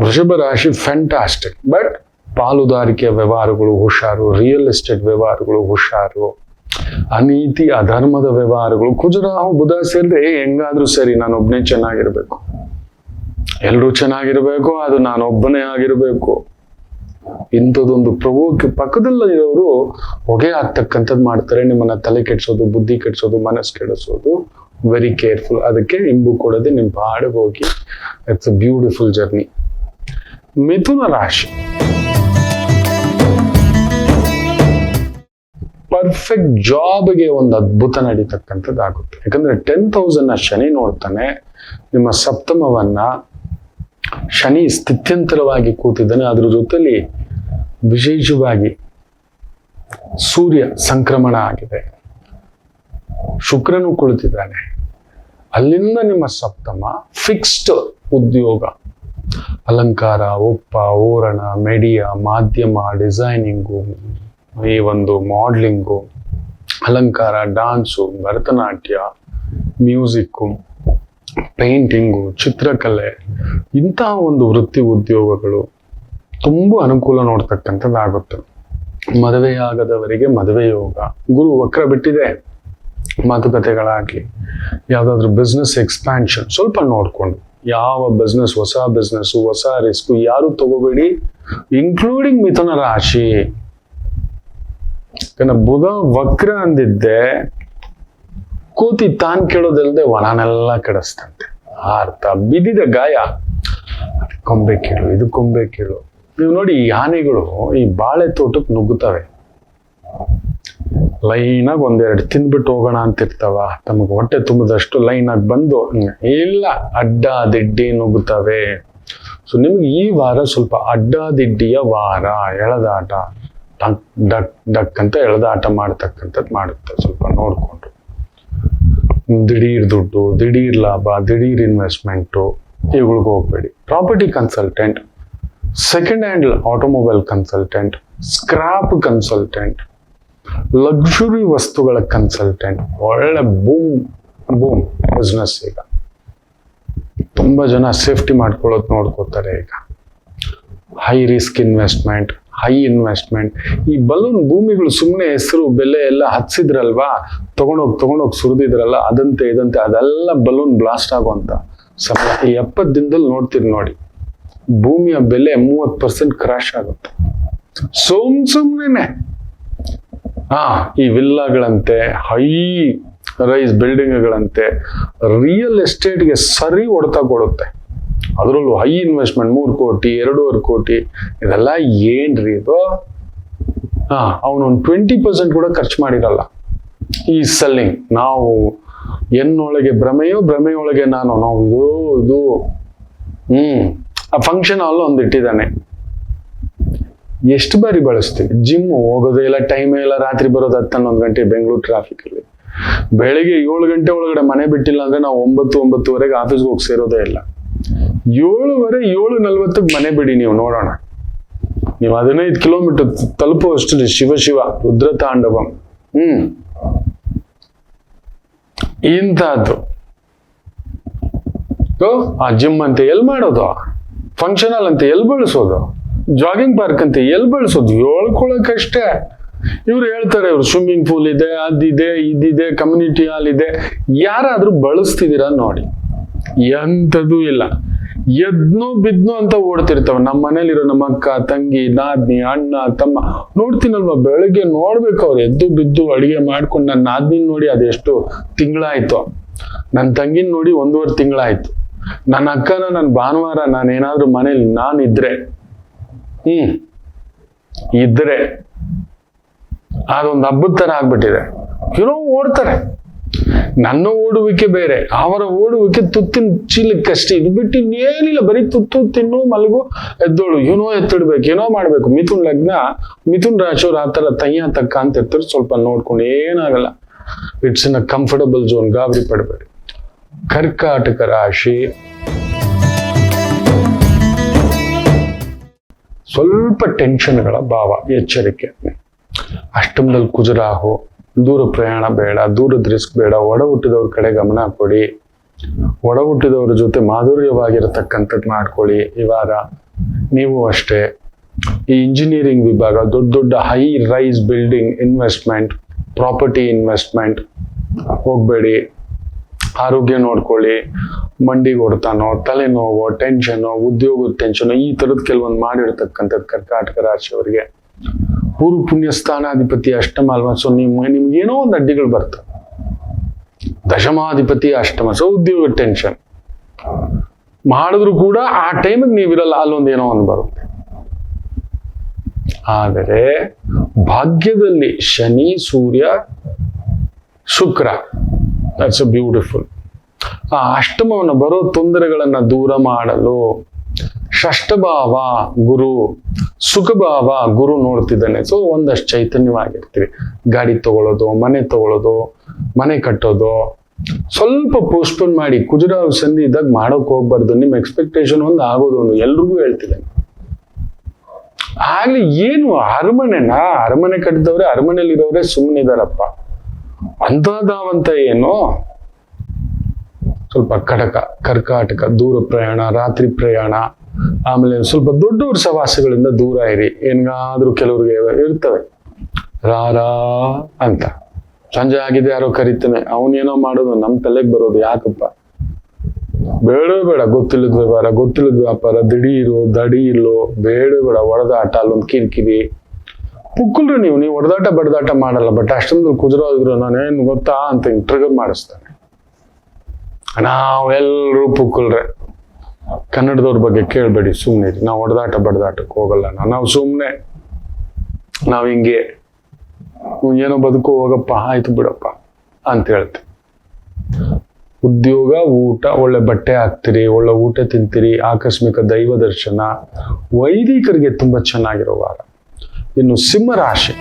ವೃಷಭ ರಾಶಿ ಫ್ಯಾಂಟಾಸ್ಟಿಕ್. ಬಟ್ ಪಾಲುದಾರಿಕೆಯ ವ್ಯವಹಾರಗಳು ಹುಷಾರು, ರಿಯಲ್ ಎಸ್ಟೇಟ್ ವ್ಯವಹಾರಗಳು ಹುಷಾರು, ಅನೀತಿ ಅಧರ್ಮದ ವ್ಯವಹಾರಗಳು. ಕುಜರಾಹು ಬುಧ ಸೇರಿದ್ರೆ ಹೆಂಗಾದ್ರೂ ಸರಿ, ನಾನೊಬ್ಬನೇ ಚೆನ್ನಾಗಿರ್ಬೇಕು, ಎಲ್ರೂ ಚೆನ್ನಾಗಿರ್ಬೇಕು, ಅದು ನಾನೊಬ್ಬನೇ ಆಗಿರ್ಬೇಕು. ಇಂಥದ್ದೊಂದು ಪಕ್ಕದಲ್ಲಿರೋರು ಹೊಗೆ ಆಗ್ತಕ್ಕಂಥದ್ದು ಮಾಡ್ತಾರೆ. ನಿಮ್ಮನ್ನ ತಲೆ ಕೆಡ್ಸೋದು, ಬುದ್ಧಿ ಕೆಡ್ಸೋದು, ಮನಸ್ಸು ಕೆಡಿಸೋದು. Very careful. ಅದಕ್ಕೆ ಇಂಬು ಕೊಡದೆ ನಿಮ್ ಪಾಡಿಗೆ ಹೋಗಿ. It's a beautiful journey. ಮಿಥುನ ರಾಶಿ ಪರ್ಫೆಕ್ಟ್ ಜಾಬ್ಗೆ ಒಂದು ಅದ್ಭುತ ನಡೀತಕ್ಕಂಥದ್ದು ಆಗುತ್ತೆ. ಯಾಕಂದ್ರೆ 10,000 ಶನಿ ನೋಡ್ತಾನೆ. ನಿಮ್ಮ ಸಪ್ತಮವನ್ನ ಶನಿ ಸ್ಥಿತ್ಯಂತರವಾಗಿ ಕೂತಿದ್ದಾನೆ. ಅದ್ರ ಜೊತೆಲಿ ವಿಶೇಷವಾಗಿ ಸೂರ್ಯ ಸಂಕ್ರಮಣ ಆಗಿದೆ, ಶುಕ್ರನು ಕುಳಿತಿದ್ದಾನೆ. ಅಲ್ಲಿಂದ ನಿಮ್ಮ ಸಪ್ತಮ ಫಿಕ್ಸ್ಡ್ ಉದ್ಯೋಗ, ಅಲಂಕಾರ, ಒಪ್ಪ, ಓರಣ, ಮೆಡಿಯಾ, ಮಾಧ್ಯಮ, ಡಿಸೈನಿಂಗು, ಈ ಒಂದು ಮಾಡ್ಲಿಂಗು, ಅಲಂಕಾರ, ಡಾನ್ಸು, ಭರತನಾಟ್ಯ, ಮ್ಯೂಸಿಕ್ಕು, ಪೇಂಟಿಂಗು, ಚಿತ್ರಕಲೆ, ಇಂತಹ ಒಂದು ವೃತ್ತಿ ಉದ್ಯೋಗಗಳು ತುಂಬಾ ಅನುಕೂಲ ನೋಡ್ತಕ್ಕಂಥದ್ದಾಗುತ್ತೆ. ಮದುವೆಯಾಗದವರಿಗೆ ಮದುವೆ ಯೋಗ. ಗುರು ವಕ್ರ ಬಿಟ್ಟಿದೆ. ಮಾತುಕತೆಗಳಾಗ್ಲಿ, ಯಾವ್ದಾದ್ರು ಬಿಸ್ನೆಸ್ ಎಕ್ಸ್ಪ್ಯಾನ್ಷನ್ ಸ್ವಲ್ಪ ನೋಡ್ಕೊಂಡು, ಯಾವ ಬಿಸ್ನೆಸ್, ಹೊಸ ಬಿಸ್ನೆಸ್, ಹೊಸ ರಿಸ್ಕ್ ಯಾರು ತಗೋಬೇಡಿ, ಇನ್ಕ್ಲೂಡಿಂಗ್ ಮಿಥುನ ರಾಶಿ. ಬುಧ ವಕ್ರ ಅಂದಿದ್ದೆ ಕೂತಿ ತಾನ್ ಕೇಳೋದಲ್ದೆ ಒಣನೆಲ್ಲ ಕೆಡಿಸ್ತಂತೆ. ಅರ್ಥ ಬಿದ್ದಿದೆ ಗಾಯ, ಕೊಂಬೆ ಕೀಳು, ಇದು ಕೊಂಬೆ ಕೀಳು. ನೀವು ನೋಡಿ, ಈ ಆನೆಗಳು ಈ ಬಾಳೆ ತೋಟಕ್ಕೆ ನುಗ್ಗುತ್ತವೆ. ಲೈನಾಗಿ ಒಂದೆರಡು ತಿಂದ್ಬಿಟ್ಟು ಹೋಗೋಣ ಅಂತಿರ್ತಾವ. ತಮಗೆ ಹೊಟ್ಟೆ ತುಂಬದಷ್ಟು ಲೈನಾಗಿ ಬಂದು ಇಲ್ಲ ಅಡ್ಡ ದಿಡ್ಡಿ ನುಗ್ಗುತ್ತವೆ. ಸೊ ನಿಮ್ಗೆ ಈ ವಾರ ಸ್ವಲ್ಪ ಅಡ್ಡ ದಿಡ್ಡಿಯ ವಾರ. ಎಳೆದಾಟ, ಡಕ್ ಡಕ್ ಡಕ್ ಅಂತ ಎಳೆದಾಟ ಮಾಡ್ತಕ್ಕಂಥದ್ದು ಮಾಡುತ್ತೆ. ಸ್ವಲ್ಪ ನೋಡ್ಕೊಂಡು, ದಿಢೀರ್ ದುಡ್ಡು, ದಿಢೀರ್ ಲಾಭ, ದಿಢೀರ್ ಇನ್ವೆಸ್ಟ್ಮೆಂಟು, ಇವುಗಳಿಗೆ ಹೋಗ್ಬೇಡಿ. Property consultant, second hand automobile consultant, scrap consultant, luxury ವಸ್ತುಗಳ ಕನ್ಸಲ್ಟೆಂಟ್, ಒಳ್ಳೆ ಬೂಮ್ ಬಿಸ್ನೆಸ್. ಈಗ ತುಂಬಾ ಜನ ಸೇಫ್ಟಿ ಮಾಡ್ಕೊಳ್ಳೋದು ನೋಡ್ಕೋತಾರೆ. ಈಗ high risk investment, high investment. ಈ ಬಲೂನ್ ಭೂಮಿಗಳು ಸುಮ್ಮನೆ ಹೆಸರು ಬೆಲೆ ಎಲ್ಲ ಹಚ್ಚಿದ್ರಲ್ವಾ, ತಗೊಂಡೋಗಿ ಸುರಿದಿದ್ರಲ್ಲ, ಅದಂತೆ ಇದಂತೆ ಅದೆಲ್ಲ ಬಲೂನ್ ಬ್ಲಾಸ್ಟ್ ಆಗುವಂತ ಸಮಯ. ಈ 70 ದಿನದಲ್ಲಿ ನೋಡ್ತೀರಿ ನೋಡಿ, ಭೂಮಿಯ ಬೆಲೆ 30% ಕ್ರಾಶ್ ಆಗುತ್ತೆ. ಸುಮ್ನೆ ಈ ವಿಲ್ಲಾಗಳಂತೆ, ಹೈ ರೈಸ್ ಬಿಲ್ಡಿಂಗ್ಗಳಂತೆ, ರಿಯಲ್ ಎಸ್ಟೇಟ್ಗೆ ಸರಿ ಹೊಡೆತ ಕೊಡುತ್ತೆ. ಅದರಲ್ಲೂ ಹೈ ಇನ್ವೆಸ್ಟ್ಮೆಂಟ್ 3 ಕೋಟಿ 2.5 ಕೋಟಿ, ಇದೆಲ್ಲ ಏನ್ರಿ ಇದು? ಅವನೊಂದು 20% ಕೂಡ ಖರ್ಚು ಮಾಡಿರಲ್ಲ ಈ ಸೆಲ್ಲಿಂಗ್. ನಾವು ಎನ್ನೊಳಗೆ ಭ್ರಮೆಯೊಳಗೆ ನಾವು ಇದು ಆ ಫಂಕ್ಷನ್ ಹಾಲ್ ಒಂದು ಇಟ್ಟಿದ್ದಾನೆ. ಎಷ್ಟು ಬಾರಿ ಬಳಸ್ತೀವಿ? ಜಿಮ್ ಹೋಗೋದೇ ಇಲ್ಲ, ಟೈಮೇ ಇಲ್ಲ, ರಾತ್ರಿ ಬರೋದು 10-11 ಗಂಟೆ ಬೆಂಗಳೂರು ಟ್ರಾಫಿಕ್ ಅಲ್ಲಿ. ಬೆಳಿಗ್ಗೆ 7 ಗಂಟೆ ಒಳಗಡೆ ಮನೆ ಬಿಟ್ಟಿಲ್ಲ ಅಂದ್ರೆ ನಾವು 9-9:30 ಆಫೀಸ್ಗೆ ಹೋಗಿ ಸೇರೋದೇ ಇಲ್ಲ. 7:40 7:40 ಮನೆ ಬಿಡಿ ನೀವು ನೋಡೋಣ. ನೀವು 15 ಕಿಲೋಮೀಟರ್ ತಲುಪುವಷ್ಟು ಶಿವ ರುದ್ರ ತಾಂಡವಂ. ಇಂಥದ್ದು ಆ ಜಿಮ್ ಅಂತ ಎಲ್ಲಿ ಮಾಡೋದು, ಫಂಕ್ಷನ್ ಹಾಲ್ ಅಂತ ಎಲ್ಲಿ ಬಳಸೋದು, ಜಾಗಿಂಗ್ ಪಾರ್ಕ್ ಅಂತ ಎಲ್ಲಿ ಬಳಸೋದು, ಹೇಳ್ಕೊಳಕಷ್ಟೇ. ಇವ್ರು ಹೇಳ್ತಾರೆ ಇವ್ರು ಸ್ವಿಮ್ಮಿಂಗ್ ಪೂಲ್ ಇದೆ, ಅದಿದೆ, ಇದಿದೆ, ಕಮ್ಯುನಿಟಿ ಹಾಲ್ ಇದೆ. ಯಾರಾದ್ರೂ ಬಳಸ್ತಿದ್ದೀರಾ ನೋಡಿ? ಎಂಥದ್ದು ಇಲ್ಲ. ಎದ್ನೋ ಬಿದ್ನೋ ಅಂತ ಓಡ್ತಿರ್ತಾವ. ನಮ್ಮ ಮನೇಲಿರೋ ನಮ್ಮ ಅಕ್ಕ, ತಂಗಿ, ನಾದ್ನಿ, ಅಣ್ಣ, ತಮ್ಮ ನೋಡ್ತೀನಲ್ವಾ, ಬೆಳಗ್ಗೆ ನೋಡ್ಬೇಕು ಅವ್ರು ಎದ್ದು ಬಿದ್ದು ಅಡಿಗೆ ಮಾಡ್ಕೊಂಡು. ನನ್ನ ನಾದ್ನಿನ ನೋಡಿ ಅದೆಷ್ಟು ತಿಂಗಳಾಯ್ತು, ನನ್ನ ತಂಗಿನ ನೋಡಿ 1.5 ತಿಂಗಳಾಯ್ತು. ನನ್ನ ಅಕ್ಕನ ನನ್ನ ಭಾನುವಾರ ನಾನೇನಾದ್ರೂ ಮನೇಲಿ ನಾನಿದ್ರೆ ಅದೊಂದು ಹಬ್ಬದ ತರ ಆಗ್ಬಿಟ್ಟಿದೆ. ಏನೋ ಓಡ್ತಾರೆ. ನನ್ನ ಓಡುವಿಕೆ ಬೇರೆ, ಅವರ ಓಡುವಿಕೆ ತುತ್ತಿನ ಚೀಲಕ್ಕಷ್ಟೇ. ಇದು ಬಿಟ್ಟು ಇನ್ನೇನಿಲ್ಲ, ಬರೀ ತುತ್ತು ತಿನ್ನು ಮಲಗು ಎದ್ದೋಳು, ಏನೋ ಎತ್ತಿಡ್ಬೇಕು, ಏನೋ ಮಾಡ್ಬೇಕು. ಮಿಥುನ್ ಲಗ್ನ, ಮಿಥುನ್ ರಾಶಿಯವ್ರು ಆ ತರ ತಯ್ಯ ತಕ್ಕ ಅಂತ ಇರ್ತಾರೆ. ಸ್ವಲ್ಪ ನೋಡ್ಕೊಂಡು ಏನಾಗಲ್ಲ, it's in a comfortable zone, ಗಾಬರಿ ಪಡಬೇಡಿ. ಕರ್ಕಾಟಕ ರಾಶಿ ಸ್ವಲ್ಪ ಟೆನ್ಷನ್ಗಳ ಭಾವ, ಎಚ್ಚರಿಕೆ. ಅಷ್ಟಮದಲ್ಲಿ ಕುಜರಾಹು, ದೂರ ಪ್ರಯಾಣ ಬೇಡ, ದೂರದ ರಿಸ್ಕ್ ಬೇಡ. ಒಡ ಹುಟ್ಟಿದವ್ರ ಕಡೆ ಗಮನ ಕೊಡಿ. ಒಡ ಹುಟ್ಟಿದವ್ರ ಜೊತೆ ಮಾಧುರ್ಯವಾಗಿರತಕ್ಕಂಥದ್ದು ಮಾಡ್ಕೊಳ್ಳಿ ಈ ವಾರ. ನೀವು ಅಷ್ಟೇ. ಈ ಇಂಜಿನಿಯರಿಂಗ್ ವಿಭಾಗ, ದೊಡ್ಡ ದೊಡ್ಡ high rise building investment, property investment ಹೋಗ್ಬೇಡಿ. ಆರೋಗ್ಯ ನೋಡ್ಕೊಳ್ಳಿ. ಮಂಡಿಗೆ ಹೊಡ್ತಾನೋ, ತಲೆನೋವು, ಟೆನ್ಷನು, ಉದ್ಯೋಗದ ಟೆನ್ಷನು, ಈ ತರದ್ ಕೆಲವೊಂದು ಮಾಡಿರ್ತಕ್ಕಂಥದ್ದು ಕರ್ಕಾಟಕ ರಾಶಿಯವರಿಗೆ. ಪೂರ್ವ ಪುಣ್ಯ ಸ್ಥಾನಾಧಿಪತಿ ಅಷ್ಟಮ ಅಲ್ವಾ, ಸೊ ನಿಮ್ಗೇನೋ ಒಂದು ಅಡ್ಡಿಗಳು ಬರ್ತವೆ. ದಶಮಾಧಿಪತಿ ಅಷ್ಟಮ, ಸೊ ಉದ್ಯೋಗ ಟೆನ್ಷನ್ ಮಾಡಿದ್ರು ಕೂಡ ಆ ಟೈಮಿಗೆ ನೀವಿರಲ್ಲ, ಅಲ್ಲೊಂದು ಏನೋ ಒಂದು ಬರುತ್ತೆ. ಆದರೆ ಭಾಗ್ಯದಲ್ಲಿ ಶನಿ, ಸೂರ್ಯ, ಶುಕ್ರ, ದಟ್ಸ್ ಅ ಬ್ಯೂಟಿಫುಲ್. ಆ ಅಷ್ಟಮವನ್ನು ಬರೋ ತೊಂದರೆಗಳನ್ನ ದೂರ ಮಾಡಲು ಷಷ್ಠಭಾವ ಗುರು, ಸುಖಭಾವ ಗುರು ನೋಡ್ತಿದ್ದಾನೆ. ಸೊ ಒಂದಷ್ಟು ಚೈತನ್ಯವಾಗಿರ್ತೀವಿ. ಗಾಡಿ ತಗೊಳ್ಳೋದು, ಮನೆ ತಗೊಳ್ಳೋದು, ಮನೆ ಕಟ್ಟೋದು ಸ್ವಲ್ಪ ಪೋಸ್ಟ್ಪೋನ್ ಮಾಡಿ. ಕುಜರಾವ್ ಸಂಧಿ ಇದ್ದಾಗ ಮಾಡೋಕ್ ಹೋಗ್ಬಾರ್ದು. ನಿಮ್ ಎಕ್ಸ್ಪೆಕ್ಟೇಷನ್ ಒಂದು ಆಗೋದು ಒಂದು, ಎಲ್ರಿಗೂ ಹೇಳ್ತಿದ್ದೇನೆ. ಆಗ್ಲಿ ಏನು ಅರಮನೆ ಕಟ್ಟಿದವ್ರೆ, ಅರಮನೆಯಲ್ಲಿರೋರೆ ಸುಮ್ಮನೆ ಇದಾರಪ್ಪ. ಅಂತದಾವಂತ ಏನು, ಸ್ವಲ್ಪ ಕರ್ಕಾಟಕ, ದೂರ ಪ್ರಯಾಣ, ರಾತ್ರಿ ಪ್ರಯಾಣ, ಆಮೇಲೆ ಸ್ವಲ್ಪ ದೊಡ್ಡವ್ರ ಸವಾಸಗಳಿಂದ ದೂರ ಇರಿ. ಏನಾದ್ರೂ ಕೆಲವ್ರಿಗೆ ಇರ್ತವೆ ರಾರಾ ಅಂತ, ಸಂಜೆ ಆಗಿದೆ ಯಾರೋ ಕರಿತಾನೆ, ಅವನೇನೋ ಮಾಡೋದು ನಮ್ ತಲೆಗೆ ಬರೋದು. ಯಾಕಪ್ಪ ಬೇಡ, ಗೊತ್ತಿಲ್ಲದ ವ್ಯವಹಾರ, ಗೊತ್ತಿಲ್ಲದ ವ್ಯಾಪಾರ, ದಡಿ ಇಲ್ಲೋ, ಬೇಡ, ಹೊಡೆದಾಟ, ಅಲ್ಲೊಂದು ಕಿರಿಕಿರಿ. ಪುಕ್ಕಲ್ರಿ ನೀವು ಹೊಡೆದಾಟ ಬಡದಾಟ ಮಾಡಲ್ಲ. ಬಟ್ ಅಷ್ಟೊಂದಲ್ಲಿ ಕುಜರಾ ಇದ್ರು ನಾನೇನು ಗೊತ್ತಾ ಅಂತ ಟ್ರಿಗರ್ ಮಾಡಿಸ್ತಾನೆ. ನಾವೆಲ್ಲರೂ ಪುಕ್ಕಲ್ರೆ. ಕನ್ನಡದವ್ರ ಬಗ್ಗೆ ಕೇಳ್ಬೇಡಿ, ಸುಮ್ಮನೆ ನಾವು ಹೊಡೆದಾಟ ಬಡದಾಟಕ್ಕೆ ಹೋಗಲ್ಲ. ನಾವು ಸುಮ್ಮನೆ ನಾವ್ ಹಿಂಗೆ ಏನೋ ಬದುಕು, ಹೋಗಪ್ಪ, ಆಯ್ತು ಬಿಡಪ್ಪ ಅಂತ ಹೇಳ್ತೀವಿ. ಉದ್ಯೋಗ, ಊಟ, ಒಳ್ಳೆ ಬಟ್ಟೆ ಹಾಕ್ತಿರಿ, ಒಳ್ಳೆ ಊಟ ತಿಂತೀರಿ, ಆಕಸ್ಮಿಕ ದೈವ ದರ್ಶನ, ವೈದಿಕರಿಗೆ ತುಂಬಾ ಚೆನ್ನಾಗಿರೋ ವಾರ. ಇನ್ನು ಸಿಂಹ ರಾಶಿ,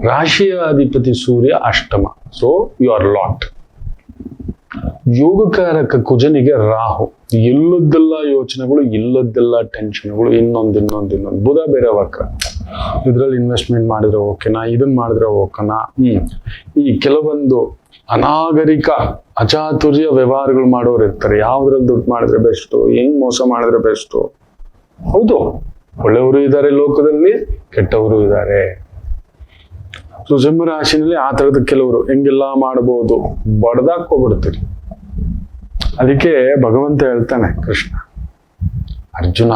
ರಾಶಿಯ ಅಧಿಪತಿ ಸೂರ್ಯ ಅಷ್ಟಮ, ಸೊ ಯು ಆರ್ ಲಾಟ್. ಯೋಗಕಾರಕ ಕುಜನಿಗೆ ರಾಹು, ಇಲ್ಲದ್ದೆಲ್ಲ ಯೋಚನೆಗಳು, ಇಲ್ಲದ್ದೆಲ್ಲ ಟೆನ್ಷನ್ಗಳು, ಇನ್ನೊಂದು. ಬುಧ ಬೇರೆ ವಕ್ರ. ಇದ್ರಲ್ಲಿ ಇನ್ವೆಸ್ಟ್ಮೆಂಟ್ ಮಾಡಿದ್ರೆ ಓಕೆನಾ, ಇದನ್ನ ಮಾಡಿದ್ರೆ ಓಕೆನಾ. ಈ ಕೆಲವೊಂದು ಅನಾಗರಿಕ ಅಚಾತುರ್ಯ ವ್ಯವಹಾರಗಳು ಮಾಡೋರು ಇರ್ತಾರೆ. ಯಾವ್ದ್ರಲ್ಲಿ ದುಡ್ಡು ಮಾಡಿದ್ರೆ ಬೆಸ್ಟು, ಹೆಂಗ್ ಮೋಸ ಮಾಡಿದ್ರೆ ಬೆಸ್ಟು. ಹೌದು, ಒಳ್ಳೆಯವರು ಇದ್ದಾರೆ ಲೋಕದಲ್ಲಿ, ಕೆಟ್ಟವರು ಇದ್ದಾರೆ. ಸೊ ಸಿಂಹ ರಾಶಿನಲ್ಲಿ ಆ ತರದ ಕೆಲವರು ಹೆಂಗೆಲ್ಲ ಮಾಡಬಹುದು, ಬಡ್ದಾಕೋಗ್ಬಿಡ್ತೀರಿ. ಅದಕ್ಕೆ ಭಗವಂತ ಹೇಳ್ತಾನೆ ಕೃಷ್ಣ, ಅರ್ಜುನ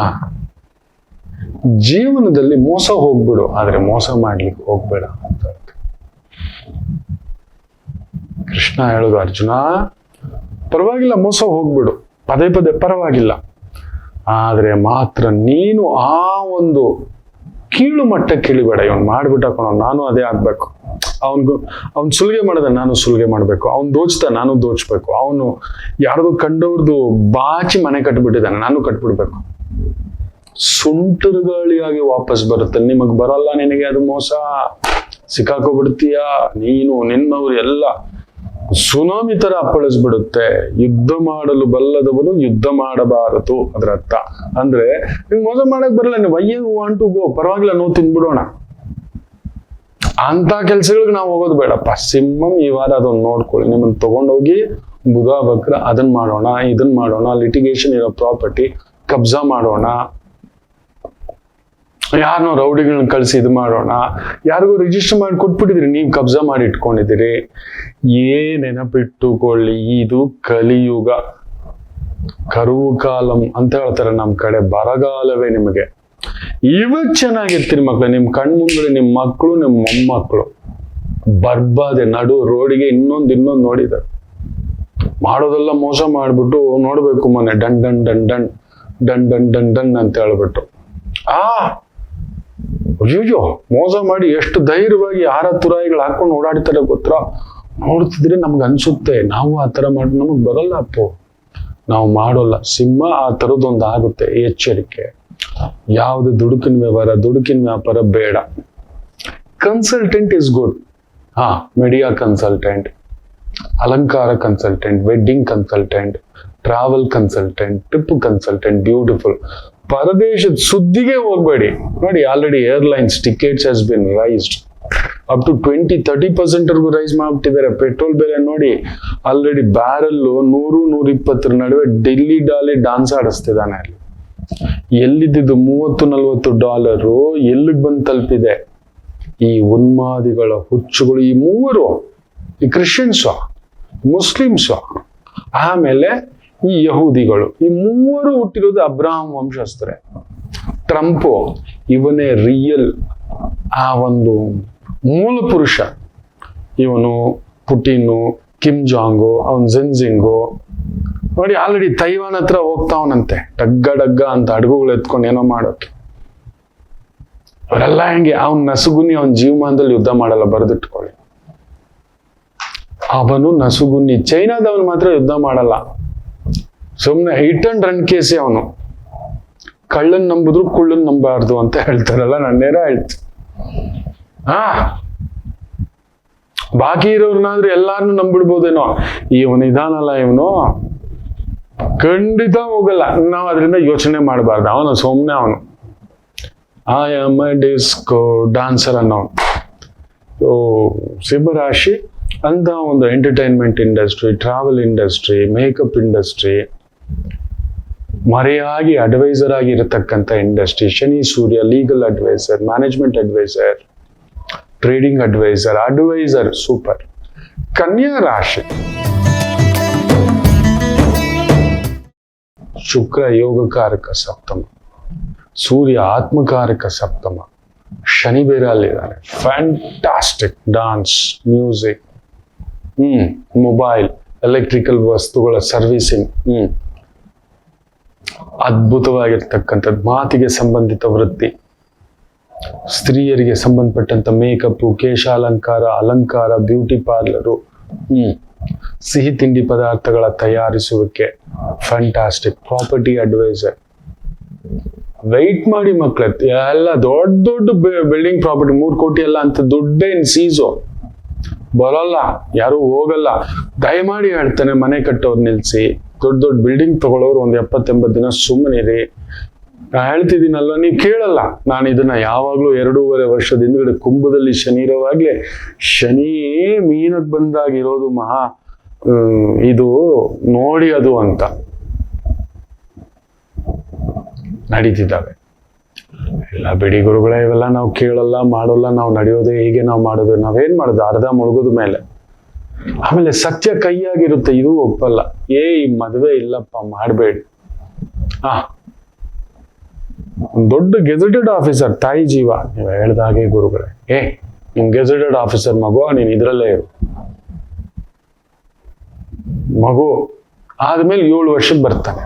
ಜೀವನದಲ್ಲಿ ಮೋಸ ಹೋಗ್ಬಿಡು, ಆದ್ರೆ ಮೋಸ ಮಾಡ್ಲಿಕ್ಕೆ ಹೋಗ್ಬೇಡ ಅಂತ ಹೇಳ್ತಾನೆ. ಕೃಷ್ಣ ಹೇಳೋದು, ಅರ್ಜುನ ಪರವಾಗಿಲ್ಲ ಮೋಸ ಹೋಗ್ಬಿಡು, ಪದೇ ಪರವಾಗಿಲ್ಲ, ಆದ್ರೆ ಮಾತ್ರ ನೀನು ಆ ಒಂದು ಕೀಳು ಮಟ್ಟಕ್ಕೆ ಇಳಿಬೇಡ. ಇವನ್ ಮಾಡ್ಬಿಟ್ಟ ಕಣೋ, ನಾನು ಅದೇ ಆಗ್ಬೇಕು. ಅವ್ನ್ ಸುಲಿಗೆ ಮಾಡದ ನಾನು ಸುಲಿಗೆ ಮಾಡ್ಬೇಕು, ಅವ್ನ್ ದೋಚ್ತಾ ನಾನು ದೋಚ್ಬೇಕು, ಅವನು ಯಾರ್ದು ಕಂಡವ್ರದ್ದು ಬಾಚಿ ಮನೆ ಕಟ್ಬಿಟ್ಟಿದ್ದಾನೆ, ನಾನು ಕಟ್ಬಿಡ್ಬೇಕು. ಸುಂಟರುಗಳಿಯಾಗಿ ವಾಪಸ್ ಬರುತ್ತೆ. ನಿಮಗ್ ಬರಲ್ಲ, ನಿನಗೆ ಅದು ಮೋಸ, ಸಿಕ್ಕಾಕೋಬಿಡ್ತೀಯ ನೀನು, ನಿನ್ನವ್ರು ಎಲ್ಲ ಸುನಾಮಿ ತರ ಅಪ್ಪಳಿಸ್ಬಿಡುತ್ತೆ. ಯುದ್ಧ ಮಾಡಲು ಬಲ್ಲದವನು ಯುದ್ಧ ಮಾಡಬಾರದು ಅದ್ರ ಅರ್ಥ. ಅಂದ್ರೆ ನಿಮ್ಗೆ ಮೋಸ ಮಾಡಕ್ ಬರಲ್ಲ, ನೀವು ಅಯ್ಯೋ ವಾಂಟ್ ಟು ಗೋ, ಪರವಾಗಿಲ್ಲ ನೋವು ತಿನ್ಬಿಡೋಣ ಅಂತ ಕೆಲ್ಸಗಳಿಗೆ ನಾವು ಹೋಗೋದು ಬೇಡಪ್ಪ. ಸಿಂಹಂ ಈ ವಾರ ಅದೊಂದು ನೋಡ್ಕೊಳ್ಳಿ, ನಿಮ್ಮನ್ನ ತಗೊಂಡೋಗಿ ಬುಧ ಬಕ್ರ ಅದನ್ನ ಮಾಡೋಣ, ಇದನ್ ಮಾಡೋಣ, ಲಿಟಿಗೇಷನ್ ಇರೋ ಪ್ರಾಪರ್ಟಿ ಕಬ್ಜಾ ಮಾಡೋಣ, ಯಾರನ್ನೋ ರೌಡಿಗಳನ್ನ ಕಳಿಸಿ ಇದು ಮಾಡೋಣ, ಯಾರಿಗೂ ರಿಜಿಸ್ಟರ್ ಮಾಡಿ ಕೊಟ್ಬಿಟ್ಟಿದ್ರಿ, ನೀವು ಕಬ್ಜಾ ಮಾಡಿ ಇಟ್ಕೊಂಡಿದ್ದೀರಿ. ನೆನಪಿಟ್ಟುಕೊಳ್ಳಿ, ಇದು ಕಲಿಯುಗ, ಕರುವು ಕಾಲಂ ಅಂತ ಹೇಳ್ತಾರೆ ನಮ್ ಕಡೆ, ಬರಗಾಲವೇ ನಿಮಗೆ. ಇವಾಗ ಚೆನ್ನಾಗಿರ್ತೀರಿ ಮಕ್ಳು, ನಿಮ್ ಕಣ್ ಮುಂದೆ ನಿಮ್ ಮಕ್ಕಳು ನಿಮ್ ಮೊಮ್ಮಕ್ಕಳು ಬರ್ಬಾದೆ ನಡು ರೋಡಿಗೆ ಇನ್ನೊಂದು ನೋಡಿದ್ದಾರೆ. ಮಾಡೋದೆಲ್ಲ ಮೋಸ ಮಾಡ್ಬಿಟ್ಟು ನೋಡ್ಬೇಕು ಮನೆ done done done done done done done done ಅಂತ ಹೇಳ್ಬಿಟ್ಟು ಅಯ್ಯೋ ಮೋಸ ಮಾಡಿ ಎಷ್ಟು ಧೈರ್ಯವಾಗಿ ಆರ ತುರಾಯಿಗಳು ಹಾಕೊಂಡು ಓಡಾಡ್ತಾರೆ ಗೊತ್ತಾ. ನೋಡ್ತಿದ್ರೆ ನಮ್ಗೆ ಅನ್ಸುತ್ತೆ ನಾವು ಆ ತರ ಮಾಡಿ, ನಮಗ್ ಬರಲ್ಲ ಅಪ್ಪು, ನಾವು ಮಾಡೋಲ್ಲ. ಸಿಂಹ ಆ ತರದೊಂದು ಆಗುತ್ತೆ, ಎಚ್ಚರಿಕೆ. ಯಾವ್ದು ದುಡುಕಿನ ವ್ಯಾಪಾರ ಬೇಡ. Consultant is good. Media consultant, ಅಲಂಕಾರ consultant, wedding consultant, travel consultant, trip consultant, beautiful. ಪರದೇಶದ ಸುದ್ದಿಗೆ ಹೋಗ್ಬೇಡಿ. ನೋಡಿ already airlines tickets has been raised up to 20-30% raise ಮಾಡ್ಬಿಟ್ಟಿದ್ದಾರೆ. ಪೆಟ್ರೋಲ್ ಬೆಲೆ ನೋಡಿ ಆಲ್ರೆಡಿ ಬ್ಯಾರಲ್ 100-120 ನಡುವೆ ಡೆಲ್ಲಿ ಡಾಲಿ ಡಾನ್ಸ್ ಆಡಿಸ್ತಿದ್ದಾನೆ. ಅಲ್ಲಿ ಎಲ್ಲಿದ್ದು $30-40 ಎಲ್ಲಿಗೆ ಬಂದು ತಲುಪಿದೆ. ಈ ಉನ್ಮಾದಿಗಳ ಹುಚ್ಚುಗಳು, ಈ ಮೂವರು, ಈ ಕ್ರಿಶ್ಚಿಯನ್ಸು, ಮುಸ್ಲಿಮ್ಸು, ಆಮೇಲೆ ಈ ಯಹೂದಿಗಳು, ಈ ಮೂವರು ಹುಟ್ಟಿರೋದು ಅಬ್ರಾಹಂ ವಂಶಸ್ಥರೇ. ಟ್ರಂಪು ಇವನೇ ರಿಯಲ್ ಆ ಒಂದು ಮೂಲ ಪುರುಷ. ಇವನು ಪುಟಿನು, ಕಿಮ್ ಜಾಂಗು, ಅವನ್ ಜಿನ್ಜಿಂಗು ನೋಡಿ ಆಲ್ರೆಡಿ ತೈವಾನ್ ಹತ್ರ ಹೋಗ್ತಾವನಂತೆ, ಡಗ್ಗ ಅಂತ ಹಡಗುಗಳು ಎತ್ಕೊಂಡು ಏನೋ ಮಾಡೋಕೆ. ಅವರೆಲ್ಲ ಹೆಂಗೆ, ಅವನ್ ನಸುಗುನಿ ಅವನ್ ಜೀವಮಾನದಲ್ಲಿ ಯುದ್ಧ ಮಾಡಲ್ಲ, ಬರೆದಿಟ್ಕೊಳ್ಳಿ. ಅವನು ನಸುಗುನಿ. ಚೈನಾದವನು ಮಾತ್ರ ಯುದ್ಧ ಮಾಡಲ್ಲ, ಸುಮ್ನೆ ಹಿಟ್ ಅಂಡ್ ರನ್ ಕೇಸಿ ಅವನು. ಕಳ್ಳನ್ ನಂಬಿದ್ರು ಕುಳ್ಳನ್ ನಂಬಾರ್ದು ಅಂತ ಹೇಳ್ತಾರಲ್ಲ, ನಾನು ನೇರ ಹೇಳ್ತೀನಿ. ಬಾಕಿ ಇರೋರ್ನಾದ್ರೂ ಎಲ್ಲಾರನ್ನು ನಂಬಿಡ್ಬೋದೇನೋ, ಇವನು ಇದಾನಲ್ಲ ಇವನು ಖಂಡಿತ ಹೋಗಲ್ಲ. ನಾವು ಅದರಿಂದ ಯೋಚನೆ ಮಾಡಬಾರ್ದು. ಅವನು ಸುಮ್ನೆ ಅವನು I am a disco dancer ಅನ್ನೋನು. ಸಿಂಹರಾಶಿ ಅಂತ ಒಂದು entertainment industry, travel industry, makeup industry, ಮರೆಯಾಗಿ ಅಡ್ವೈಸರ್ ಆಗಿ ಇರತಕ್ಕಂಥ industry. Shani Surya legal advisor, management advisor, trading advisor super. ಕನ್ಯಾ ರಾಶಿ ಶುಕ್ರ ಯೋಗಕಾರಕ ಸಪ್ತಮ, ಸೂರ್ಯ ಆತ್ಮಕಾರಕ ಸಪ್ತಮ, ಶನಿ ಬೇರೆ ಅಲ್ಲಿದ್ದಾನೆ. Fantastic. Dance, music, mobile, electrical ವಸ್ತುಗಳ ಸರ್ವಿಸಿಂಗ್, ಅದ್ಭುತವಾಗಿರ್ತಕ್ಕಂಥದ್ದು. ಮಾತಿಗೆ ಸಂಬಂಧಿತ ವೃತ್ತಿ, ಸ್ತ್ರೀಯರಿಗೆ ಸಂಬಂಧಪಟ್ಟಂತ ಮೇಕಪ್, ಅಲಂಕಾರ, ಬ್ಯೂಟಿ ಪಾರ್ಲರು, ಸಿಹಿ ತಿಂಡಿ ಪದಾರ್ಥಗಳ ತಯಾರಿಸುವಿಕೆ, ಫ್ಯಾಂಟಾಸ್ಟಿಕ್. Property adviser. ವೆಯ್ಟ್ ಮಾಡಿ ಮಕ್ಳ, ಎಲ್ಲ ದೊಡ್ಡ ಬಿಲ್ಡಿಂಗ್ ಪ್ರಾಪರ್ಟಿ 3 ಕೋಟಿ ಎಲ್ಲ ಅಂತ ದುಡ್ಡೇನ್ ಸೀಸು ಬರೋಲ್ಲ, ಯಾರು ಹೋಗಲ್ಲ. ದಯಮಾಡಿ ಹೇಳ್ತಾನೆ, ಮನೆ ಕಟ್ಟೋರು ನಿಲ್ಸಿ, ದೊಡ್ಡ ಬಿಲ್ಡಿಂಗ್ ತಗೊಳ್ಳೋರು ಒಂದು 70-80 ದಿನ ಸುಮ್ಮನಿರಿ. ನಾ ಹೇಳ್ತಿದ್ದೀನಲ್ಲ, ನೀವು ಕೇಳಲ್ಲ. ನಾನು ಇದನ್ನ ಯಾವಾಗ್ಲೂ 2.5 ವರ್ಷದ ಹಿಂದ್ಗಡೆ ಕುಂಭದಲ್ಲಿ ಶನಿ ಇರೋವಾಗ್ಲೇ, ಶನಿ ಮೀನಕ್ ಬಂದಾಗಿರೋದು ಇದು ನೋಡಿ ಅದು ಅಂತ ನಡೀತಿದ್ದಾವೆ ಎಲ್ಲ. ಬಿಡಿ ಗುರುಗಳೇ, ಇವೆಲ್ಲ ನಾವು ಕೇಳಲ್ಲ, ಮಾಡೋಲ್ಲ. ನಾವು ನಡೆಯೋದೇ ಹೀಗೆ, ನಾವು ಮಾಡೋದು. ನಾವೇನ್ ಮಾಡೋದು, ಅರ್ಧ ಮುಳುಗೋದ ಮೇಲೆ. ಆಮೇಲೆ ಸತ್ಯ ಕೈಯಾಗಿರುತ್ತೆ, ಇದು ಒಪ್ಪಲ್ಲ. ಈ ಮದುವೆ ಇಲ್ಲಪ್ಪ ಮಾಡಬೇಡಿ. ಒಂದು ದೊಡ್ಡ ಗೆಜೆಟೆಡ್ ಆಫೀಸರ್, ತಾಯಿ ಜೀವ, ನೀವು ಹೇಳ್ದಾಗೆ ಗುರುಗಳೇ. ನಿಮ್ ಗೆಜೆಟೆಡ್ ಆಫೀಸರ್ ಮಗು, ನೀನ್ ಇದ್ರಲ್ಲೇ ಇರು. ಮಗು ಆದ್ಮೇಲೆ 7 ವರ್ಷಕ್ಕೆ ಬರ್ತಾನೆ.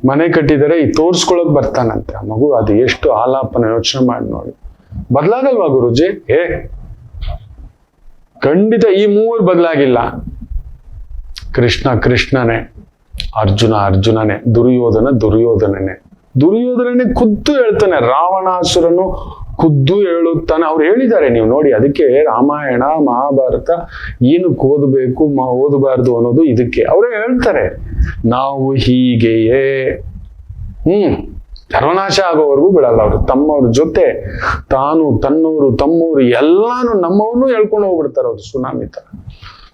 ಮನೆ ಕಟ್ಟಿದರೆ ಈ ತೋರ್ಸ್ಕೊಳಕ್ ಬರ್ತಾನಂತೆ ಆ ಮಗು. ಅದು ಎಷ್ಟು ಆಲಾಪನ ಯೋಚನೆ ಮಾಡಿ ನೋಡಿ. ಬದಲಾಗಲ್ವಾ ಗುರುಜಿ? ಖಂಡಿತ ಈ 3 ಬದಲಾಗಿಲ್ಲ. ಕೃಷ್ಣ ಕೃಷ್ಣನೇ, ಅರ್ಜುನ ಅರ್ಜುನನೇ, ದುರ್ಯೋಧನನೇ. ದುರ್ಯೋಧನನೇ ಖುದ್ದು ಹೇಳ್ತಾನೆ, ರಾವಣಾಸುರನು ಖುದ್ದು ಹೇಳುತ್ತಾನೆ. ಅವ್ರು ಹೇಳಿದ್ದಾರೆ, ನೀವು ನೋಡಿ. ಅದಕ್ಕೆ ರಾಮಾಯಣ ಮಹಾಭಾರತ ಏನಕ್ಕೆ ಓದಬೇಕು ಓದಬಾರ್ದು ಅನ್ನೋದು ಇದಕ್ಕೆ. ಅವರೇ ಹೇಳ್ತಾರೆ, ನಾವು ಹೀಗೆಯೇ ಸರ್ವನಾಶ ಆಗೋವರೆಗೂ ಬಿಡಲ್ಲ ಅವರು. ತಮ್ಮವ್ರ ಜೊತೆ ತಾನು ತನ್ನವರು ತಮ್ಮವರು ಎಲ್ಲಾನು ನಮ್ಮವನ್ನೂ ಹೇಳ್ಕೊಂಡು ಹೋಗ್ಬಿಡ್ತಾರೆ ಅವರು, ಸುನಾಮಿ ತರ.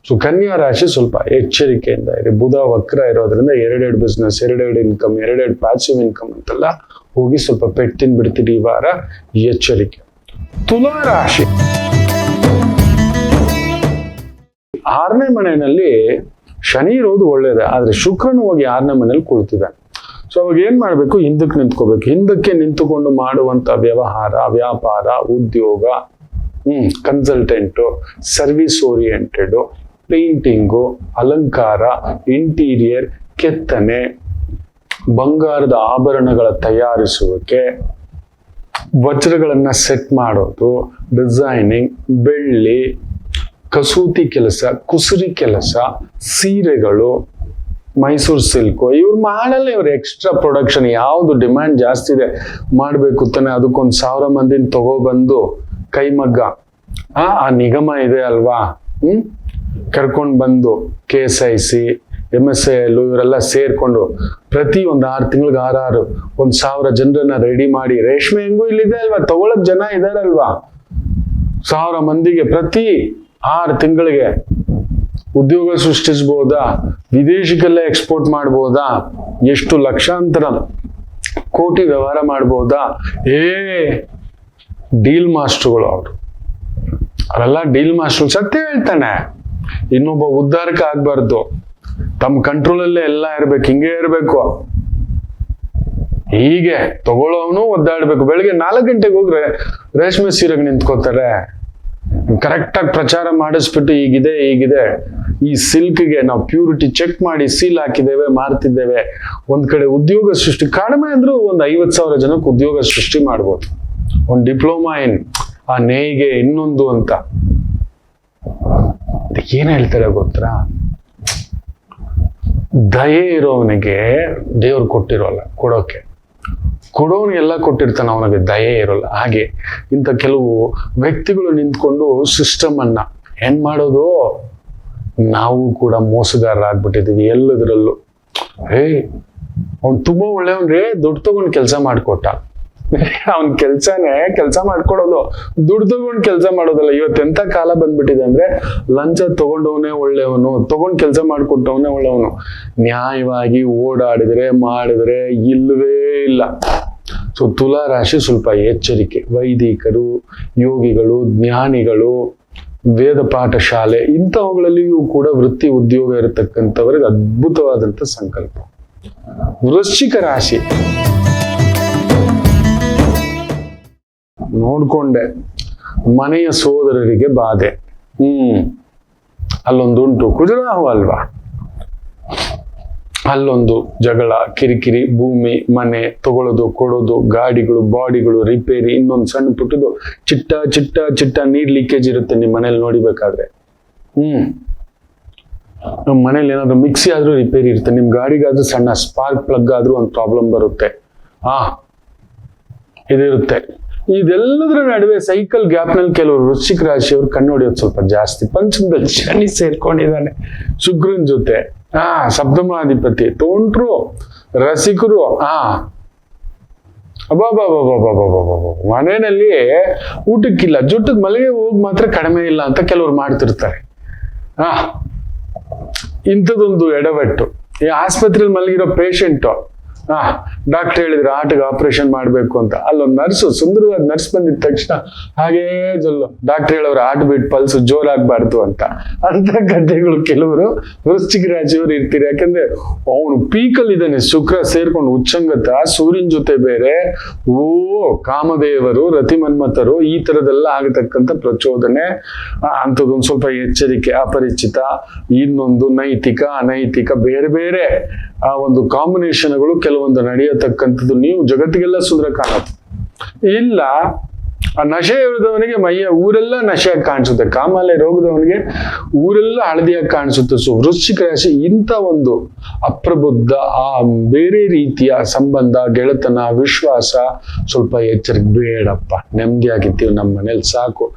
ಸೊ ಕನ್ಯಾ ರಾಶಿ ಸ್ವಲ್ಪ ಎಚ್ಚರಿಕೆಯಿಂದ ಇರಿ. ಬುಧ ವಕ್ರ ಇರೋದ್ರಿಂದ ಎರಡೆರಡು ಬಿಸ್ನೆಸ್, ಎರಡೆರಡು ಇನ್ಕಮ್, ಎರಡೆರಡು ಪ್ಯಾಸಿವ್ ಇನ್ಕಮ್ ಅಂತೆಲ್ಲ ಹೋಗಿ ಸ್ವಲ್ಪ ಪೆಟ್ಟು ತಿನ್ಬಿಡ್ತೀರಿ ಈ ವಾರ, ಎಚ್ಚರಿಕೆ. ತುಲಾ ರಾಶಿ 6ನೇ ಮನೆಯಲ್ಲಿ ಶನಿ ಇರೋದು ಒಳ್ಳೇದೇ, ಆದ್ರೆ ಶುಕ್ರನು ಹೋಗಿ 6ನೇ ಮನೇಲಿ ಕುಳಿತಿದ್ದಾನೆ. ಸೊ ಅವಾಗ ಏನ್ ಮಾಡ್ಬೇಕು, ಹಿಂದಕ್ಕೆ ನಿಂತ್ಕೋಬೇಕು. ಹಿಂದಕ್ಕೆ ನಿಂತುಕೊಂಡು ಮಾಡುವಂತ ವ್ಯವಹಾರ, ವ್ಯಾಪಾರ, ಉದ್ಯೋಗ, ಕನ್ಸಲ್ಟೆಂಟು, ಸರ್ವಿಸ್ ಓರಿಯೆಂಟೆಡ್, ಪೇಂಟಿಂಗು, ಅಲಂಕಾರ, ಇಂಟೀರಿಯರ್, ಕೆತ್ತನೆ, ಬಂಗಾರದ ಆಭರಣಗಳ ತಯಾರಿಸುವಿಕೆ, ವಜ್ರಗಳನ್ನ ಸೆಟ್ ಮಾಡೋದು, ಡಿಸೈನಿಂಗ್, ಬೆಳ್ಳಿ, ಕಸೂತಿ ಕೆಲಸ, ಕುಸುರಿ ಕೆಲಸ, ಸೀರೆಗಳು, ಮೈಸೂರು ಸಿಲ್ಕು, ಇವ್ರು ಮಾಡಲ್ಲ. ಇವ್ರು ಎಕ್ಸ್ಟ್ರಾ ಪ್ರೊಡಕ್ಷನ್, ಯಾವ್ದು ಡಿಮ್ಯಾಂಡ್ ಜಾಸ್ತಿ ಇದೆ ಮಾಡ್ಬೇಕು ತಾನೆ, ಅದಕ್ಕೊಂದು 1000 ಮಂದಿನ ತಗೊಬಂದು ಕೈಮಗ್ಗ, ಆ ನಿಗಮ ಇದೆ ಅಲ್ವಾ, ಕರ್ಕೊಂಡು ಬಂದು KSIC, MSIL ಇವರೆಲ್ಲ ಸೇರ್ಕೊಂಡು ಪ್ರತಿ ಒಂದು 6 ತಿಂಗಳಿಗೆ 6 1,000 ಜನರನ್ನ ರೆಡಿ ಮಾಡಿ, ರೇಷ್ಮೆ ಹೆಂಗೂ ಇಲ್ಲಿದೆ ಅಲ್ವಾ, ತಗೊಳಕ್ ಜನ ಇದಾರಲ್ವಾ, 1000 ಮಂದಿಗೆ ಪ್ರತಿ 6 ತಿಂಗಳಿಗೆ ಉದ್ಯೋಗ ಸೃಷ್ಟಿಸಬಹುದಾ, ವಿದೇಶಕ್ಕೆಲ್ಲ ಎಕ್ಸ್ಪೋರ್ಟ್ ಮಾಡ್ಬೋದಾ, ಎಷ್ಟು ಲಕ್ಷಾಂತರ ಕೋಟಿ ವ್ಯವಹಾರ ಮಾಡ್ಬೋದಾ. ಡೀಲ್ ಮಾಸ್ಟರ್ಗಳು ಅವರೆಲ್ಲ ಡೀಲ್ ಮಾಸ್ಟರ್. ಸತ್ಯ ಹೇಳ್ತಾನೆ, ಇನ್ನೊಬ್ಬ ಉದ್ಧಾರಕ ಆಗ್ಬಾರ್ದು, ತಮ್ಮ ಕಂಟ್ರೋಲಲ್ಲೇ ಎಲ್ಲ ಇರ್ಬೇಕು, ಹಿಂಗೆ ಇರ್ಬೇಕು. ಹೀಗೆ ತಗೊಳ್ಳೋವನು ಒದ್ದಾಡ್ಬೇಕು. ಬೆಳಿಗ್ಗೆ 4 ಗಂಟೆಗೆ ಹೋಗ್ರೆ ರೇಷ್ಮೆ ಸೀರೆಗೆ ನಿಂತ್ಕೋತಾರೆ. ಕರೆಕ್ಟಾಗಿ ಪ್ರಚಾರ ಮಾಡಿಸ್ಬಿಟ್ಟು ಹೀಗಿದೆ ಈ ಸಿಲ್ಕ್ಗೆ ನಾವು ಪ್ಯೂರಿಟಿ ಚೆಕ್ ಮಾಡಿ ಸೀಲ್ ಹಾಕಿದ್ದೇವೆ, ಮಾರ್ತಿದ್ದೇವೆ. ಒಂದ್ ಕಡೆ ಉದ್ಯೋಗ ಸೃಷ್ಟಿ, ಕಡಿಮೆ ಅಂದ್ರೂ ಒಂದು 50,000 ಜನಕ್ಕೆ ಉದ್ಯೋಗ ಸೃಷ್ಟಿ ಮಾಡ್ಬೋದು. ಒಂದು ಡಿಪ್ಲೊಮಾ ಆ ನೇಯ್ಗೆ ಇನ್ನೊಂದು ಅಂತ. ಏನ್ ಹೇಳ್ತಾರೆ ಗೊತ್ತಾ, ದಯೆ ಇರೋವನಿಗೆ ದೇವ್ರು ಕೊಟ್ಟಿರೋಲ್ಲ ಕೊಡೋಕೆ, ಕೊಡೋನಿಗೆಲ್ಲ ಕೊಟ್ಟಿರ್ತಾನೆ, ಅವನಿಗೆ ದಯೆ ಇರೋಲ್ಲ. ಹಾಗೆ ಇಂಥ ಕೆಲವು ವ್ಯಕ್ತಿಗಳು ನಿಂತ್ಕೊಂಡು ಸಿಸ್ಟಮ್ ಅನ್ನ ಏನ್ ಮಾಡೋದು, ನಾವು ಕೂಡ ಮೋಸಗಾರರಾಗ್ಬಿಟ್ಟಿದೀವಿ ಎಲ್ಲದರಲ್ಲೂ. ಅವ್ನು ತುಂಬಾ ಒಳ್ಳೆಯವನ್ರಿ, ದುಡ್ಡು ತಗೊಂಡು ಕೆಲಸ ಮಾಡ್ಕೊಟ್ಟ. ಅವನ್ ಕೆಲಸ ಮಾಡ್ಕೊಡೋದು, ದುಡ್ಡು ತಗೊಂಡು ಕೆಲಸ ಮಾಡೋದಲ್ಲ. ಇವತ್ತೆಂತ ಕಾಲ ಬಂದ್ಬಿಟ್ಟಿದೆ ಅಂದ್ರೆ, ಲಂಚ ತಗೊಂಡವನೇ ಒಳ್ಳೆಯವನು, ತಗೊಂಡ್ ಕೆಲಸ ಮಾಡ್ಕೊಟ್ಟವನೇ ಒಳ್ಳೆಯವನು. ನ್ಯಾಯವಾಗಿ ಓಡಾಡಿದ್ರೆ ಮಾಡಿದ್ರೆ ಇಲ್ಲವೇ ಇಲ್ಲ. ಸೊ ತುಲಾ ರಾಶಿ ಸ್ವಲ್ಪ ಎಚ್ಚರಿಕೆ. ವೈದಿಕರು, ಯೋಗಿಗಳು, ಜ್ಞಾನಿಗಳು, ವೇದ ಪಾಠ ಶಾಲೆ ಇಂಥವುಗಳಲ್ಲಿಯೂ ಕೂಡ ವೃತ್ತಿ ಉದ್ಯೋಗ ಇರತಕ್ಕಂಥವರಿಗೆ ಅದ್ಭುತವಾದಂಥ ಸಂಕಲ್ಪ. ವೃಶ್ಚಿಕ ರಾಶಿ ನೋಡ್ಕೊಂಡೆ, ಮನೆಯ ಸೋದರರಿಗೆ ಬಾಧೆ. ಅಲ್ಲೊಂದುಂಟು, ಕುಜರಾಹು ಅಲ್ವಾ, ಅಲ್ಲೊಂದು ಜಗಳ, ಕಿರಿಕಿರಿ, ಭೂಮಿ ಮನೆ ತಗೊಳ್ಳೋದು ಕೊಡೋದು, ಗಾಡಿಗಳು ಬಾಡಿಗಳು ರಿಪೇರಿ, ಇನ್ನೊಂದು ಸಣ್ಣ ಪುಟ್ಟದು ಚಿಟ್ಟ ನೀರ್ ಲೀಕೇಜ್ ಇರುತ್ತೆ ನಿಮ್ ಮನೇಲಿ ನೋಡಿಬೇಕಾದ್ರೆ. ನಮ್ಮ ಮನೇಲಿ ಏನಾದ್ರು ಮಿಕ್ಸಿ ಆದ್ರೂ ರಿಪೇರಿ ಇರುತ್ತೆ, ನಿಮ್ ಗಾಡಿಗಾದ್ರೂ ಸಣ್ಣ ಸ್ಪಾರ್ಕ್ ಪ್ಲಗ್ ಆದ್ರೂ ಒಂದು ಪ್ರಾಬ್ಲಮ್ ಬರುತ್ತೆ. ಇದಿರುತ್ತೆ. ಇದೆಲ್ಲದರ ನಡುವೆ ಸೈಕಲ್ ಗ್ಯಾಪ್ ನಲ್ಲಿ ಕೆಲವರು ವೃಶ್ಚಿಕ ರಾಶಿಯವರು ಕಣ್ಣು ಹೊಡೆಯೋದು ಸ್ವಲ್ಪ ಜಾಸ್ತಿ. ಪಂಚಮದಲ್ಲಿ ಶನಿ ಸೇರ್ಕೊಂಡಿದ್ದಾನೆ ಶುಕ್ರನ್ ಜೊತೆ. ಸಪ್ತಮಾಧಿಪತಿ, ತೋಂಟ್ರು, ರಸಿಕರು. ಮನೆಯಲ್ಲಿ ಊಟಕ್ಕಿಲ್ಲ, ಜುಟ್ಟಿಗೆ ಮಲ್ಲಿಗೆ ಹೋಗಿ ಮಾತ್ರ ಕಡಿಮೆ ಇಲ್ಲ ಅಂತ ಕೆಲವರು ಮಾಡ್ತಿರ್ತಾರೆ. ಇಂಥದೊಂದು ಎಡವಟ್ಟು. ಈ ಆಸ್ಪತ್ರೆಯಲ್ಲಿ ಮಲಗಿರೋ ಪೇಷಂಟ್ ಡಾಕ್ಟರ್ ಹೇಳಿದ್ರೆ ಹಾರ್ಟ್ಗೆ ಆಪರೇಷನ್ ಮಾಡ್ಬೇಕು ಅಂತ, ಅಲ್ಲೊಂದು ನರ್ಸು, ಸುಂದರವಾದ ನರ್ಸ್ ಬಂದಿದ ತಕ್ಷಣ ಹಾಗೇ ಜೊಲ್ಲು, ಡಾಕ್ಟರ್ ಹೇಳೋರು ಹಾರ್ಟ್ ಬೀಟ್ ಪಲ್ಸ್ ಜೋರಾಗಬಾರ್ದು ಅಂತ ಗದ್ದೆಗಳು ಕೆಲವರು ವೃಶ್ಚಿಕ ರಾಶಿಯವರು ಇರ್ತೀರಿ. ಯಾಕಂದ್ರೆ ಅವನು ಪೀಕಲ್ಲಿ ಇದ್ದಾನೆ, ಶುಕ್ರ ಸೇರ್ಕೊಂಡು ಉಚ್ಚಂಗತ, ಸೂರ್ಯನ ಜೊತೆ ಬೇರೆ. ಕಾಮದೇವರು, ರತಿಮನ್ಮತರು, ಈ ತರದೆಲ್ಲ ಆಗತಕ್ಕಂಥ ಪ್ರಚೋದನೆ. ಅಂಥದ್ದೊಂದು ಸ್ವಲ್ಪ ಎಚ್ಚರಿಕೆ. ಅಪರಿಚಿತ, ಇನ್ನೊಂದು ನೈತಿಕ ಅನೈತಿಕ, ಬೇರೆ ಬೇರೆ ಆ ಒಂದು ಕಾಂಬಿನೇಷನ್ಗಳು ಕೆಲವೊಂದು ನಡೆಯತಕ್ಕಂಥದ್ದು. ನೀವು ಜಗತ್ತಿಗೆಲ್ಲ ಸುಂದರ ಕಾಣುತ್ತೆ. ಇಲ್ಲ ಆ ನಶೆ ಇರೋದವನಿಗೆ ಊರೆಲ್ಲ ನಶೆಯಾಗಿ ಕಾಣಿಸುತ್ತೆ, ಕಾಮಾಲೆ ರೋಗದವನಿಗೆ ಊರೆಲ್ಲ ಹಳದಿಯಾಗಿ ಕಾಣಿಸುತ್ತೆ. ಸೊ ವೃಶ್ಚಿಕ ರಾಶಿ ಇಂಥ ಒಂದು ಅಪ್ರಬುದ್ಧ, ಆ ಬೇರೆ ರೀತಿಯ ಸಂಬಂಧ, ಗೆಳೆತನ, ವಿಶ್ವಾಸ ಸ್ವಲ್ಪ ಎಚ್ಚರಿಕೆ. ಬೇಡಪ್ಪ, ನೆಮ್ಮದಿಯಾಗಿರ್ತೀವಿ ನಮ್ಮ ಮನೇಲಿ ಸಾಕು.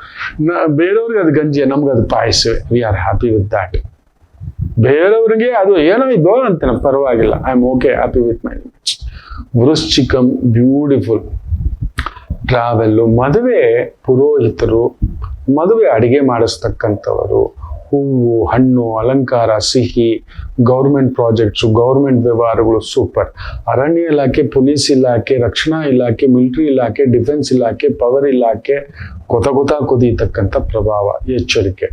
ಬೇರೆಯವ್ರಿಗೆ ಅದು ಗಂಜಿ, ನಮ್ಗೆ ಅದು ಪಾಯಸವೇ. We are happy with that. ಬೇರೆಯವ್ರಿಗೆ ಅದು ಏನೋ ಇದೋ ಅಂತ ಪರವಾಗಿಲ್ಲ, I am okay, happy with my image. ವೃಶ್ಚಿಕಂ ಬ್ಯೂಟಿಫುಲ್. ಟ್ರಾವೆಲ್, ಮದುವೆ ಪುರೋಹಿತರು, ಮದುವೆ ಅಡಿಗೆ ಮಾಡಿಸ್ತಕ್ಕಂಥವರು, ಹೂವು, ಹಣ್ಣು, ಅಲಂಕಾರ, ಸಿಹಿ, ಗೌರ್ಮೆಂಟ್ ಪ್ರಾಜೆಕ್ಟ್ಸು, ಗೌರ್ಮೆಂಟ್ ವ್ಯವಹಾರಗಳು ಸೂಪರ್. ಅರಣ್ಯ ಇಲಾಖೆ, ಪೊಲೀಸ್ ಇಲಾಖೆ, ರಕ್ಷಣಾ ಇಲಾಖೆ, ಮಿಲಿಟರಿ ಇಲಾಖೆ, ಡಿಫೆನ್ಸ್ ಇಲಾಖೆ, ಪವರ್ ಇಲಾಖೆ, ಕೊತ ಕುದೀತಕ್ಕಂಥ ಪ್ರಭಾವ, ಎಚ್ಚರಿಕೆ.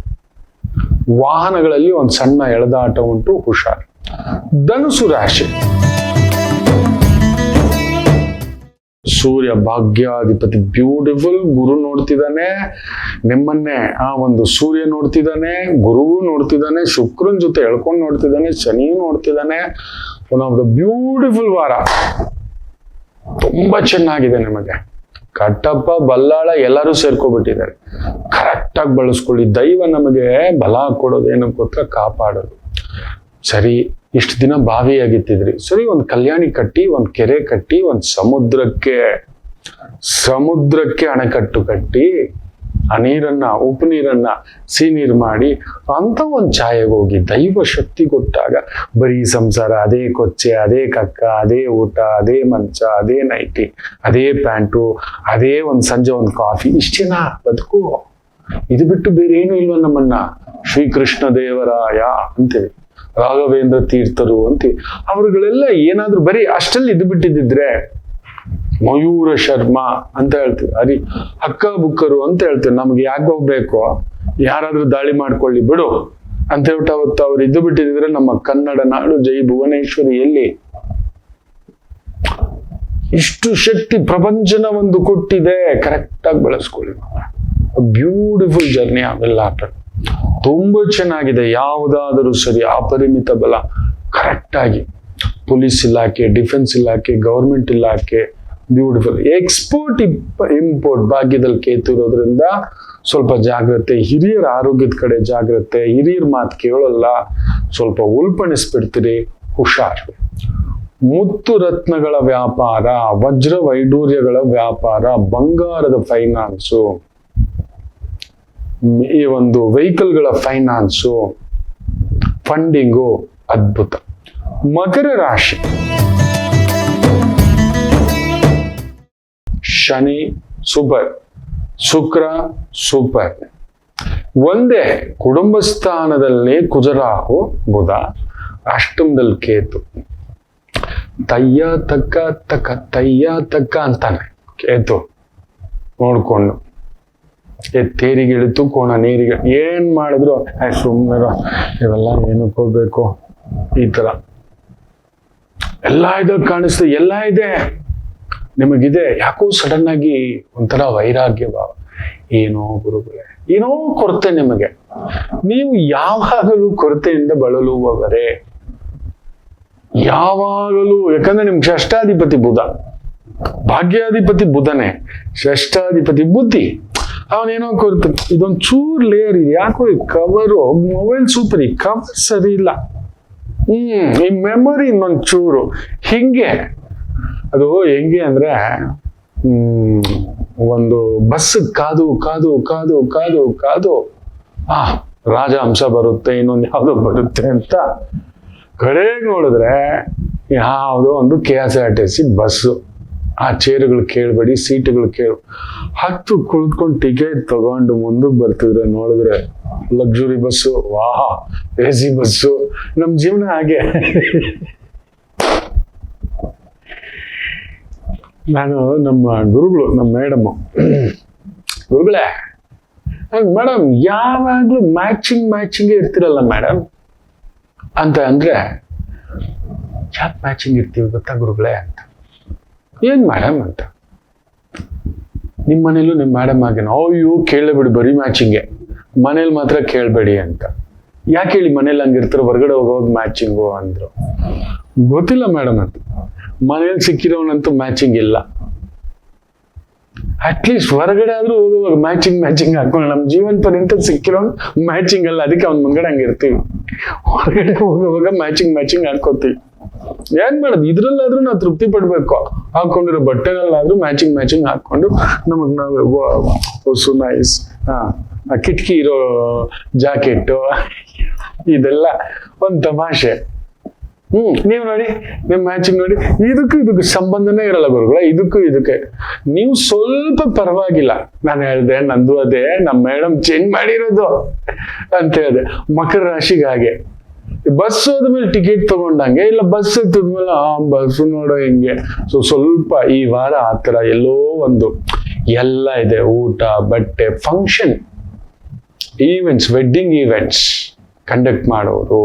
ವಾಹನಗಳಲ್ಲಿ ಒಂದು ಸಣ್ಣ ಎಳೆದಾಟ ಉಂಟು, ಹುಷಾರ್. ಧನುಸು ರಾಶಿ. ಸೂರ್ಯ ಭಾಗ್ಯಾಧಿಪತಿ, ಬ್ಯೂಟಿಫುಲ್. ಗುರು ನೋಡ್ತಿದ್ದಾನೆ ನಿಮ್ಮನ್ನೇ, ಆ ಒಂದು ಸೂರ್ಯ ನೋಡ್ತಿದ್ದಾನೆ, ಗುರುವು ನೋಡ್ತಿದ್ದಾನೆ, ಶುಕ್ರನ್ ಜೊತೆ ಎಳ್ಕೊಂಡು ನೋಡ್ತಿದ್ದಾನೆ, ಶನಿಯು ನೋಡ್ತಿದ್ದಾನೆ. ಒನ್ ಆಫ್ ದ ಬ್ಯೂಟಿಫುಲ್ ವಾರ, ತುಂಬಾ ಚೆನ್ನಾಗಿದೆ ನಿಮಗೆ. ಕಟ್ಟಪ್ಪ, ಬಲ್ಲಾಳ ಎಲ್ಲರೂ ಸೇರ್ಕೊಬಿಟ್ಟಿದ್ದಾರೆ. ಕರೆಕ್ಟಾಗಿ ಬಳಸ್ಕೊಳ್ಳಿ. ದೈವ ನಮಗೆ ಬಲ ಕೊಡೋದು ಏನಕ್ಕೆ ಗೊತ್ತಾ? ಕಾಪಾಡೋದು. ಸರಿ, ಇಷ್ಟು ದಿನ ಬಾವಿಯಾಗಿತ್ತಿದ್ರಿ, ಸರಿ ಒಂದು ಕಲ್ಯಾಣಿ ಕಟ್ಟಿ, ಒಂದು ಕೆರೆ ಕಟ್ಟಿ, ಒಂದು ಸಮುದ್ರಕ್ಕೆ ಅಣೆಕಟ್ಟು ಕಟ್ಟಿ, ಆ ನೀರನ್ನ, ಉಪ್ಪು ನೀರನ್ನ ಸಿಹಿ ಮಾಡಿ ಅಂತ ಒಂದು ಛಾಯೆಗೆ ಹೋಗಿ. ದೈವ ಶಕ್ತಿ ಕೊಟ್ಟಾಗ ಬರೀ ಸಂಸಾರ, ಅದೇ ಕೊಚ್ಚೆ, ಅದೇ ಕಕ್ಕ, ಅದೇ ಊಟ, ಅದೇ ಮಂಚ, ಅದೇ ನೈಟಿ, ಅದೇ ಪ್ಯಾಂಟು, ಅದೇ ಒಂದು ಸಂಜೆ ಒಂದು ಕಾಫಿ, ಇಷ್ಟೇನಾ ಬದುಕು? ಇದು ಬಿಟ್ಟು ಬೇರೆ ಏನು ಇಲ್ವ ನಮ್ಮನ್ನ? ಶ್ರೀಕೃಷ್ಣ ದೇವರಾಯ ಅಂತೀವಿ, ರಾಘವೇಂದ್ರ ತೀರ್ಥರು ಅಂತೀವಿ. ಅವರುಗಳೆಲ್ಲ ಏನಾದ್ರು ಬರೀ ಅಷ್ಟಲ್ಲಿ ಇದು ಬಿಟ್ಟಿದ್ದಿದ್ರೆ, ಮಯೂರ ಶರ್ಮಾ ಅಂತ ಹೇಳ್ತೀವಿ, ಹಕ್ಕ ಬುಕ್ಕರು ಅಂತ ಹೇಳ್ತೀವಿ. ನಮ್ಗೆ ಯಾಕೆ ಹೋಗ್ಬೇಕು, ಯಾರಾದ್ರೂ ದಾಳಿ ಮಾಡ್ಕೊಳ್ಳಿ ಬಿಡು ಅಂತ ಹೇಳ್ಬಿಟ್ಟು ಅವತ್ತು ಅವ್ರು ಇದು ಬಿಟ್ಟಿದ್ರೆ ನಮ್ಮ ಕನ್ನಡ ನಾಡು ಜೈ ಭುವನೇಶ್ವರಿ ಎಲ್ಲಿ? ಇಷ್ಟು ಶಕ್ತಿ ಪ್ರಪಂಚನ ಒಂದು ಕೊಟ್ಟಿದೆ, ಕರೆಕ್ಟ್ ಆಗಿ ಬಳಸ್ಕೊಳ್ಳಿ. ಬ್ಯೂಟಿಫುಲ್ ಜರ್ನಿ ಅವೆಲ್ಲ ಹಾಕೊಂಡು ತುಂಬಾ ಚೆನ್ನಾಗಿದೆ. ಯಾವುದಾದರೂ ಸರಿ, ಅಪರಿಮಿತ ಬಲ ಕರೆಕ್ಟ್ ಆಗಿ. ಪೊಲೀಸ್ ಇಲಾಖೆ, ಡಿಫೆನ್ಸ್ ಇಲಾಖೆ, ಗೌರ್ಮೆಂಟ್ ಇಲಾಖೆ, ಬ್ಯೂಟಿಫುಲ್. ಎಕ್ಸ್ಪೋರ್ಟ್ ಇಂಪೋರ್ಟ್ ಭಾಗ್ಯದಲ್ಲಿ ಕೇತು ಇರೋದ್ರಿಂದ ಸ್ವಲ್ಪ ಜಾಗ್ರತೆ. ಹಿರಿಯರ ಆರೋಗ್ಯದ ಕಡೆ ಜಾಗ್ರತೆ. ಹಿರಿಯರ ಮಾತು ಕೇಳಲ್ಲ, ಸ್ವಲ್ಪ ಉಲ್ಪಣಿಸ್ಬಿಡ್ತೀರಿ, ಹುಷಾರ್. ಮುತ್ತು ರತ್ನಗಳ ವ್ಯಾಪಾರ, ವಜ್ರ ವೈಡೂರ್ಯಗಳ ವ್ಯಾಪಾರ, ಬಂಗಾರದ ಫೈನಾನ್ಸು, ಈ ಒಂದು ವೆಹಿಕಲ್ಗಳ ಫೈನಾನ್ಸು, ಫಂಡಿಂಗು ಅದ್ಭುತ. ಮಕರ ರಾಶಿ. ಶನಿ ಸೂಪರ್, ಶುಕ್ರ ಸೂಪರ್. ಒಂದೇ ಕುಟುಂಬ ಸ್ಥಾನದಲ್ಲಿ ಕುಜರಾಹು, ಬುಧ, ಅಷ್ಟಮದಲ್ಲಿ ಕೇತು. ತಯ್ಯ ತಕ್ಕ ಅಂತಾನೆ ಕೇತು. ನೋಡ್ಕೊಂಡು ತೇರಿಗೆ ಇಳಿತು, ಕೋಣ ನೀರಿಗೆ, ಏನ್ ಮಾಡಿದ್ರು ಸುಮ್ಮನೆ ಇವೆಲ್ಲ ಏನಕ್ಕೆ ಹೋಗ್ಬೇಕು, ಈ ತರ ಎಲ್ಲ ಇದಾಗ ಕಾಣಿಸ್ತದೆ. ಎಲ್ಲ ಇದೆ, ನಿಮಗಿದೆ, ಯಾಕೋ ಸಡನ್ ಆಗಿ ಒಂಥರ ವೈರಾಗ್ಯ ಭಾವ. ಏನೋ ಗುರುಗಳೇ, ಏನೋ ಕೊರತೆ ನಿಮಗೆ. ನೀವು ಯಾವಾಗಲೂ ಕೊರತೆಯಿಂದ ಬಳಲುವವರೇ, ಯಾವಾಗಲೂ. ಯಾಕಂದ್ರೆ ನಿಮ್ಗೆ ಷಷ್ಠಾಧಿಪತಿ ಬುಧ, ಭಾಗ್ಯಾಧಿಪತಿ ಬುಧನೇ, ಷಷ್ಠಾಧಿಪತಿ ಬುದ್ಧಿ. ಅವನೇನೋ ಕೊರತೆ, ಇದೊಂದು ಚೂರ್ ಲೇಯರ್ ಇದೆ, ಯಾಕೋ ಈ ಕವರು, ಮೊಬೈಲ್ ಸೂಪರ್, ಈ ಕವರ್ ಸರಿ ಇಲ್ಲ, ಈ ಮೆಮೊರಿ ಇನ್ನೊಂದು ಚೂರು, ಹಿಂಗೆ. ಅದು ಹೆಂಗೆ ಅಂದ್ರೆ, ಒಂದು ಬಸ್ ಕಾದು ಕಾದು ಕಾದು ಕಾದು ಕಾದು ರಾಜಹಂಸ ಬರುತ್ತೆ, ಇನ್ನೊಂದು ಯಾವ್ದೋ ಬರುತ್ತೆ ಅಂತ ಕಡೆಗೆ ನೋಡಿದ್ರೆ ಯಾವುದೋ ಒಂದು KSRTC ಬಸ್ಸು. ಆ ಚೇರುಗಳು ಕೇಳಬೇಡಿ, ಸೀಟುಗಳು ಹತ್ತು ಕುಳಿತ್ಕೊಂಡು ಟಿಕೆಟ್ ತಗೊಂಡು ಮುಂದಕ್ಕೆ ಬರ್ತಿದ್ರೆ ನೋಡಿದ್ರೆ ಲಕ್ಸುರಿ ಬಸ್ಸು, ವಾಹ್ AC ಬಸ್ಸು. ನಮ್ಮ ಜೀವನ ಹಾಗೆ. ನಾನು ನಮ್ಮ ಗುರುಗಳು, ನಮ್ಮ ಗುರುಗಳೇ, ಮೇಡಮ್ ಯಾವಾಗ್ಲೂ ಮ್ಯಾಚಿಂಗ್ ಇರ್ತಿರಲ್ಲ ಮೇಡಮ್ ಅಂತ ಅಂದ್ರೆ, ಯಾಕೆ ಮ್ಯಾಚಿಂಗ್ ಇರ್ತೀವಿ ಗೊತ್ತಾ ಗುರುಗಳೇ ಅಂತ. ಏನ್ ಮೇಡಮ್ ಅಂತ. ನಿಮ್ಮ ಮನೇಲೂ ನಿಮ್ಮ ಮೇಡಮ್ ಆಗೇನ, ಅಯ್ಯೋ ಕೇಳಬೇಡಿ ಬರೀ ಮ್ಯಾಚಿಂಗೆ, ಮನೇಲಿ ಮಾತ್ರ ಕೇಳಬೇಡಿ ಅಂತ. ಯಾಕೆ ಹೇಳಿ ಮನೇಲಿ ಹಂಗಿರ್ತಾರೆ, ಹೊರಗಡೆ ಹೋಗೋದು ಮ್ಯಾಚಿಂಗು ಅಂದ್ರು. ಗೊತ್ತಿಲ್ಲ ಮೇಡಮ್ ಅಂತ. ಮನೇಲಿ ಸಿಕ್ಕಿರೋನಂತೂ ಮ್ಯಾಚಿಂಗ್ ಇಲ್ಲ. ಅಟ್ಲೀಸ್ಟ್ ಹೊರಗಡೆ ಆದ್ರೂ ಹೋಗುವಾಗ ಮ್ಯಾಚಿಂಗ್ ಹಾಕೊಂಡು ನಮ್ಮ ಜೀವನ ಪರ್ಯಂತ ಸಿಕ್ಕಿರೋ ಮ್ಯಾಚಿಂಗ್ ಅಲ್ಲ, ಅದಕ್ಕೆ ಅವ್ನ ಮುಂದ್ಗಡೆ ಹಂಗೆ ಇರ್ತೀವಿ. ಹೊರಗಡೆ ಹೋಗುವಾಗ ಮ್ಯಾಚಿಂಗ್ ಹಾಕೋತೀವಿ. ಏನ್ ಮಾಡೋದು, ಇದ್ರಲ್ಲಾದ್ರೂ ನಾವು ತೃಪ್ತಿ ಪಡ್ಬೇಕು. ಹಾಕೊಂಡಿರೋ ಬಟ್ಟೆನಲ್ಲಾದ್ರೂ ಮ್ಯಾಚಿಂಗ್ ಹಾಕೊಂಡು ನಮಗ್ ನಾವು ಸು ನೈಸ್, ಆ ಕಿಟಕಿ ಇರೋ ಜಾಕೆಟ್, ಇದೆಲ್ಲ ಒಂದ್ ತಮಾಷೆ. ನೀವು ನೋಡಿ, ನಿಮ್ ಮ್ಯಾಚಿಂಗ್ ನೋಡಿ, ಇದಕ್ಕೂ ಸಂಬಂಧನೇ ಇರಲ್ಲ ಗುರುಗಳ. ಇದಕ್ಕೆ ನೀವು ಸ್ವಲ್ಪ ಪರವಾಗಿಲ್ಲ. ನಾನು ಹೇಳ್ದೆ ನಂದು ಅದೇ, ನಮ್ಮ ಮೇಡಮ್ ಚೇಂಜ್ ಮಾಡಿರೋದು ಅಂತ ಹೇಳಿದೆ. ಮಕರ ರಾಶಿಗೆ ಹಾಗೆ, ಬಸ್ ಹೋದ್ಮೇಲೆ ಟಿಕೆಟ್ ತಗೊಂಡಂಗೆ, ಇಲ್ಲ ಬಸ್ ಹತ್ತದ್ಮೇಲೆ ಬಸ್ ನೋಡೋ ಹೆಂಗೆ. ಸೊ ಸ್ವಲ್ಪ ಈ ವಾರ ಆತರ ಎಲ್ಲೋ ಒಂದು ಎಲ್ಲ ಇದೆ. ಊಟ, ಬಟ್ಟೆ, function, events, wedding events conduct ಮಾಡೋರು,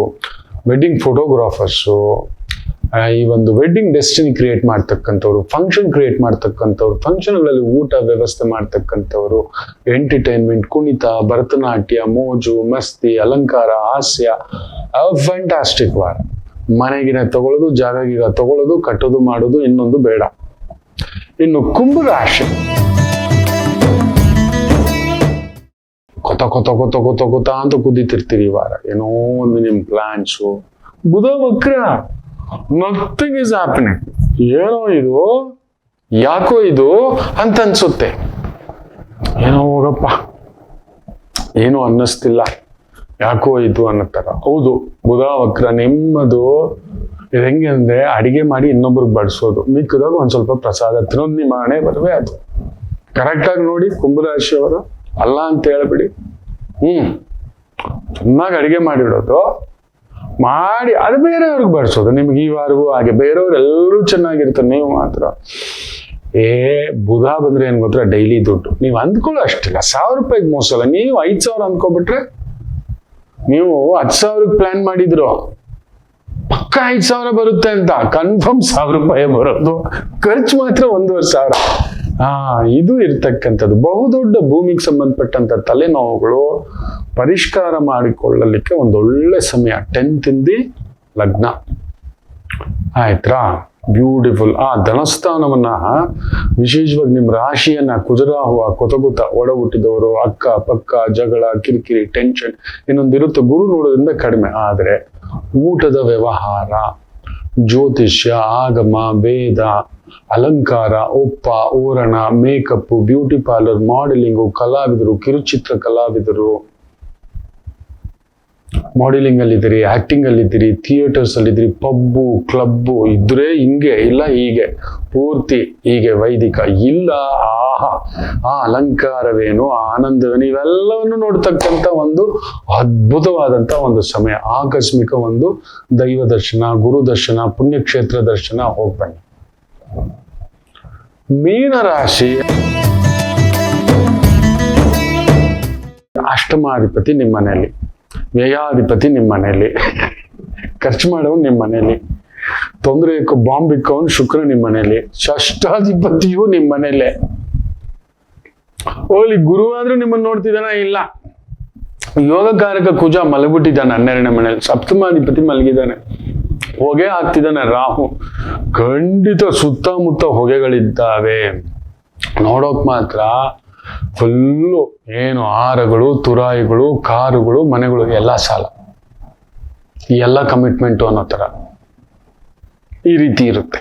ವೆಡ್ಡಿಂಗ್ ಫೋಟೋಗ್ರಾಫರ್ಸು, ಈ ಒಂದು ವೆಡ್ಡಿಂಗ್ ಡೆಸ್ಟಿನಿ ಕ್ರಿಯೇಟ್ ಮಾಡ್ತಕ್ಕಂಥವ್ರು, ಫಂಕ್ಷನ್ ಕ್ರಿಯೇಟ್ ಮಾಡ್ತಕ್ಕಂಥವ್ರು, ಫಂಕ್ಷನ್ಗಳಲ್ಲಿ ಊಟ ವ್ಯವಸ್ಥೆ ಮಾಡ್ತಕ್ಕಂಥವ್ರು, ಎಂಟರ್ಟೈನ್ಮೆಂಟ್, ಕುಣಿತ, ಭರತನಾಟ್ಯ, ಮೋಜು ಮಸ್ತಿ, ಅಲಂಕಾರ, ಹಾಸ್ಯ, ಫ್ಯಾಂಟಾಸ್ಟಿಕ್ ವಾರ. ಮನೆಗಿನ ತಗೊಳ್ಳೋದು, ಜಾಗ ತಗೊಳ್ಳೋದು, ಕಟ್ಟೋದು, ಮಾಡೋದು, ಇನ್ನೊಂದು ಬೇಡ. ಇನ್ನು ಕುಂಭ ರಾಶಿ, ಕೊತ ಅಂತ ಕುದೀತಿರ್ತೀರಿ ಈ ವಾರ. ಏನೋ ಒಂದು ನಿಮ್ ಪ್ಲಾನ್ಸು. ಬುಧ ವಕ್ರ, ನಥಿಂಗ್ ಇಸ್ ಹ್ಯಾಪನಿಂಗ್. ಏನೋ ಇದು, ಯಾಕೋ ಇದು ಅಂತ ಅನ್ಸುತ್ತೆ. ಏನೋ ಹೋಗಪ್ಪ, ಏನೋ ಅನ್ನಿಸ್ತಿಲ್ಲ, ಯಾಕೋ ಇದು ಅನ್ನತ್ತಾರ. ಹೌದು, ಬುಧ ವಕ್ರ ನಿಮ್ಮದು ಇದು ಹೆಂಗೆ ಅಂದ್ರೆ, ಅಡಿಗೆ ಮಾಡಿ ಇನ್ನೊಬ್ರಿಗೆ ಬಡಿಸೋದು, ಮಿಕ್ಕದಾಗ ಒಂದ್ ಸ್ವಲ್ಪ ಪ್ರಸಾದ ತಿನ್ನೋದು ನಿಮ್ಮ ಹಣೆ ಬರುವೆ. ಅದು ಕರೆಕ್ಟಾಗಿ ನೋಡಿ ಕುಂಭರಾಶಿಯವರು, ಅಲ್ಲ ಅಂತ ಹೇಳ್ಬಿಡಿ. ಚೆನ್ನಾಗಿ ಅಡಿಗೆ ಮಾಡಿಡೋದು, ಮಾಡಿ ಅದು ಬೇರೆಯವ್ರಿಗೆ ಬಡಿಸೋದು. ನಿಮ್ಗೆ ಈ ವಾರವೂ ಹಾಗೆ, ಬೇರೆಯವ್ರು ಎಲ್ಲರೂ ಚೆನ್ನಾಗಿರ್ತಾರೆ, ನೀವು ಮಾತ್ರ ಬುಧ ಬಂದ್ರೆ ಏನ್ ಗೊತ್ತಾ, ಡೈಲಿ ದುಡ್ಡು. ನೀವು ಅಂದ್ಕೊಳ್ಳೋ ಅಷ್ಟಿಲ್ಲ, 1000 ರೂಪಾಯಿಗೆ ಮೋಸಲ್ಲ. ನೀವು 5000 ಅಂದ್ಕೊಬಿಟ್ರೆ, ನೀವು 10,000 ಪ್ಲಾನ್ ಮಾಡಿದ್ರು, ಪಕ್ಕ 5,000 ಬರುತ್ತೆ ಅಂತ ಕನ್ಫರ್ಮ್ 1000 ರೂಪಾಯಿ ಬರೋದು. ಖರ್ಚು ಮಾತ್ರ 1,500. ಇದು ಇರ್ತಕ್ಕಂಥದ್ದು. ಬಹುದೊಡ್ಡ ಭೂಮಿಗೆ ಸಂಬಂಧಪಟ್ಟಂತ ತಲೆನೋವುಗಳು ಪರಿಷ್ಕಾರ ಮಾಡಿಕೊಳ್ಳಲಿಕ್ಕೆ ಒಂದೊಳ್ಳೆ ಸಮಯ. 10th ಇಂದ ಲಗ್ನ ಆಯ್ತಾ, ಬ್ಯೂಟಿಫುಲ್. ಧನಸ್ಥಾನವನ್ನ ವಿಶೇಷವಾಗಿ ನಿಮ್ ರಾಶಿಯನ್ನ ಕುಜರಾಹುವ, ಕೊತಗುತ, ಒಡ ಹುಟ್ಟಿದವರು, ಅಕ್ಕ ಪಕ್ಕ, ಜಗಳ, ಕಿರಿಕಿರಿ, ಟೆನ್ಷನ್ ಇನ್ನೊಂದಿರುತ್ತೆ. ಗುರು ನೋಡೋದ್ರಿಂದ ಕಡಿಮೆ. ಆದ್ರೆ ಊಟದ ವ್ಯವಹಾರ, ಜ್ಯೋತಿಷ್ಯ, ಆಗಮ, ವೇದ, ಅಲಂಕಾರ, ಒಪ್ಪ, ಓರಣ, ಮೇಕಪ್, ಬ್ಯೂಟಿ ಪಾರ್ಲರ್, ಮಾಡೆಲಿಂಗು, ಕಲಾವಿದರು, ಕಿರುಚಿತ್ರ ಕಲಾವಿದರು, ಮಾಡೆಲಿಂಗ್ ಅಲ್ಲಿದ್ದೀರಿ, ಆಕ್ಟಿಂಗ್ ಅಲ್ಲಿದ್ದೀರಿ, ಥಿಯೇಟರ್ಸ್ ಅಲ್ಲಿದ್ದೀರಿ, ಪಬ್ಬು, ಕ್ಲಬ್ಬು ಇದ್ರೆ ಹಿಂಗೆ, ಇಲ್ಲ ಹೀಗೆ, ಪೂರ್ತಿ ಹೀಗೆ ವೈದಿಕ ಇಲ್ಲ. ಆ ಅಲಂಕಾರವೇನು, ಆ ಆನಂದವೇನು, ಇವೆಲ್ಲವನ್ನು ನೋಡ್ತಕ್ಕಂಥ ಒಂದು ಅದ್ಭುತವಾದಂತ ಒಂದು ಸಮಯ. ಆಕಸ್ಮಿಕ ಒಂದು ದೈವ ದರ್ಶನ, ಗುರು ದರ್ಶನ, ಪುಣ್ಯಕ್ಷೇತ್ರ ದರ್ಶನ ಹೋಗ್ಬನ್ನಿ. ಮೀನರಾಶಿ, ಅಷ್ಟಮಾಧಿಪತಿ ನಿಮ್ಮ ಮನೆಯಲ್ಲಿ, ವ್ಯಯಾಧಿಪತಿ ನಿಮ್ಮ ಮನೆಯಲ್ಲಿ, ಖರ್ಚು ಮಾಡೋನು ನಿಮ್ಮ ಮನೆಯಲ್ಲಿ, ತೊಂದರೆ ಬಾಂಬ್ ಇಕ್ಕವನು ಶುಕ್ರ ನಿಮ್ಮ ಮನೆಯಲ್ಲಿ, ಷಷ್ಠಾಧಿಪತಿಯು ನಿಮ್ಮ ಮನೆಯಲ್ಲೇ. ಓಲಿ ಗುರು ಆದ್ರೂ ನಿಮ್ಮನ್ನು ನೋಡ್ತಿದ್ದಾನ? ಇಲ್ಲ. ಯೋಗಕಾರಕ ಕುಜ ಮಲಗಿಬಿಟ್ಟಿದ್ದಾನೆ 12ನೇ ಮನೆಯಲ್ಲಿ, ಸಪ್ತಮಾಧಿಪತಿ ಮಲಗಿದ್ದಾನೆ, ಹೊಗೆ ಹಾಕ್ತಿದ್ದಾನೆ ರಾಹು. ಖಂಡಿತ ಸುತ್ತಮುತ್ತ ಹೊಗೆಗಳಿದ್ದಾವೆ. ನೋಡೋಕ್ ಮಾತ್ರ ಫುಲ್ಲು ಏನು ಹಾರಗಳು, ತುರಾಯಿಗಳು, ಕಾರುಗಳು, ಮನೆಗಳು, ಎಲ್ಲ ಸಾಲ, ಎಲ್ಲ ಕಮಿಟ್ಮೆಂಟು ಅನ್ನೋ ತರ ಈ ರೀತಿ ಇರುತ್ತೆ.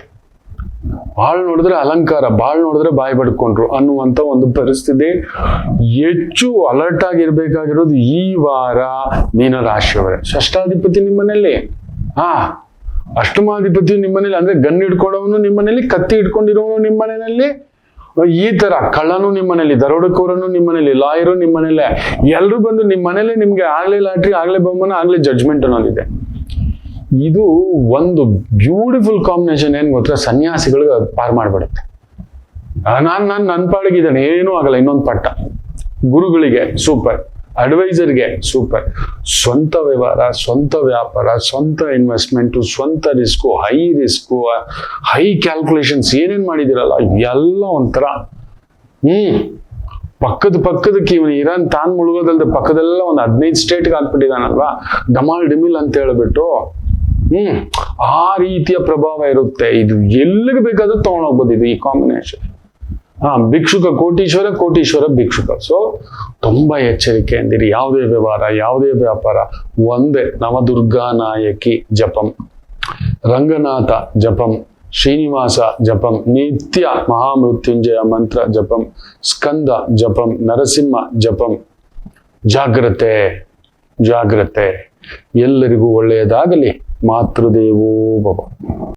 ಬಾಳ್ ನೋಡಿದ್ರೆ ಅಲಂಕಾರ, ಬಾಳ್ ನೋಡಿದ್ರೆ ಬಾಯಿ ಬಡ್ಕೊಂಡ್ರು ಅನ್ನುವಂತ ಒಂದು ಪರಿಸ್ಥಿತಿ. ಹೆಚ್ಚು ಅಲರ್ಟ್ ಆಗಿರ್ಬೇಕಾಗಿರೋದು ಈ ವಾರ ಮೀನರಾಶಿಯವರೇ. ಷಷ್ಠಾಧಿಪತಿ ನಿಮ್ಮನೇಲಿ, ಅಷ್ಟಮಾಧಿಪತಿ ನಿಮ್ಮನೇಲಿ, ಅಂದ್ರೆ ಗನ್ ಹಿಡ್ಕೊಂಡವನು ನಿಮ್ಮನೇಲಿ, ಕತ್ತಿ ಹಿಡ್ಕೊಂಡಿರೋನು ನಿಮ್ಮನೇಲಿ, ಈ ತರ ಕಳ್ಳನು ನಿಮ್ಮನೇಲಿ, ದರೋಡೆಕೋರನು ನಿಮ್ಮನೇಲಿ, ಲಾಯರು ನಿಮ್ಮನೇಲೆ, ಎಲ್ರು ಬಂದು ನಿಮ್ಮ ಮನೇಲಿ ನಿಮ್ಗೆ ಆಗ್ಲೇ ಲಾಟ್ರಿ, ಆಗ್ಲೇ ಬಹುಮಾನ, ಆಗ್ಲೇ ಜಡ್ಜ್ಮೆಂಟ್ ಅನ್ನೋದಿದೆ. ಇದು ಒಂದು ಬ್ಯೂಟಿಫುಲ್ ಕಾಂಬಿನೇಷನ್. ಏನ್ ಗೊತ್ತಾ, ಸನ್ಯಾಸಿಗಳಿಗೆ ಪಾರ್ ಮಾಡ್ಬಿಡುತ್ತೆ. ನನ್ನ ಪಾಡಿಗಿದ್ದಾನೆ, ಏನೂ ಆಗಲ್ಲ. ಇನ್ನೊಂದು ಪಟ್ಟ. ಗುರುಗಳಿಗೆ ಸೂಪರ್, ಅಡ್ವೈಸರ್ಗೆ ಸೂಪರ್. ಸ್ವಂತ ವ್ಯವಹಾರ, ಸ್ವಂತ ವ್ಯಾಪಾರ, ಸ್ವಂತ ಇನ್ವೆಸ್ಟ್ಮೆಂಟು, ಸ್ವಂತ risk, high risk, high calculations ಏನೇನ್ ಮಾಡಿದಿರಲ್ಲ ಎಲ್ಲ ಒಂಥರ. ಪಕ್ಕದಕ್ಕೆ ಇವನು ಇರಾನ್ ತಾನ್ ಮುಳುಗೋದಲ್ದ ಪಕ್ಕದೆಲ್ಲ ಒಂದು 15 ಸ್ಟೇಟ್ಗೆ ಹಾಕ್ಬಿಟ್ಟಿದಾನಲ್ವಾ, ಡಮಾಲ್ ಡಿಮಿಲ್ ಅಂತ ಹೇಳ್ಬಿಟ್ಟು. ಆ ರೀತಿಯ ಪ್ರಭಾವ ಇರುತ್ತೆ. ಇದು ಎಲ್ಲಿಗೆ ಬೇಕಾದ್ರೂ ತಗೊಂಡೋಗ್ಬೋದು ಇದು, ಈ ಕಾಂಬಿನೇಷನ್. ಭಿಕ್ಷುಕ ಕೋಟೀಶ್ವರ, ಕೋಟೀಶ್ವರ ಭಿಕ್ಷುಕ. ಸೊ ತುಂಬಾ ಎಚ್ಚರಿಕೆಯಿಂದಿರಿ. ಯಾವುದೇ ವ್ಯವಹಾರ, ಯಾವುದೇ ವ್ಯಾಪಾರ ಒಂದೇ ನವದುರ್ಗಾ ನಾಯಕಿ ಜಪಂ, ರಂಗನಾಥ ಜಪಂ, ಶ್ರೀನಿವಾಸ ಜಪಂ, ನಿತ್ಯ ಮಹಾಮೃತ್ಯುಂಜಯ ಮಂತ್ರ ಜಪಂ, ಸ್ಕಂದ ಜಪಂ, ನರಸಿಂಹ ಜಪಂ. ಜಾಗ್ರತೆ ಜಾಗ್ರತೆ. ಎಲ್ಲರಿಗೂ ಒಳ್ಳೆಯದಾಗಲಿ. ಮಾತೃದೇವೋ ಭವ.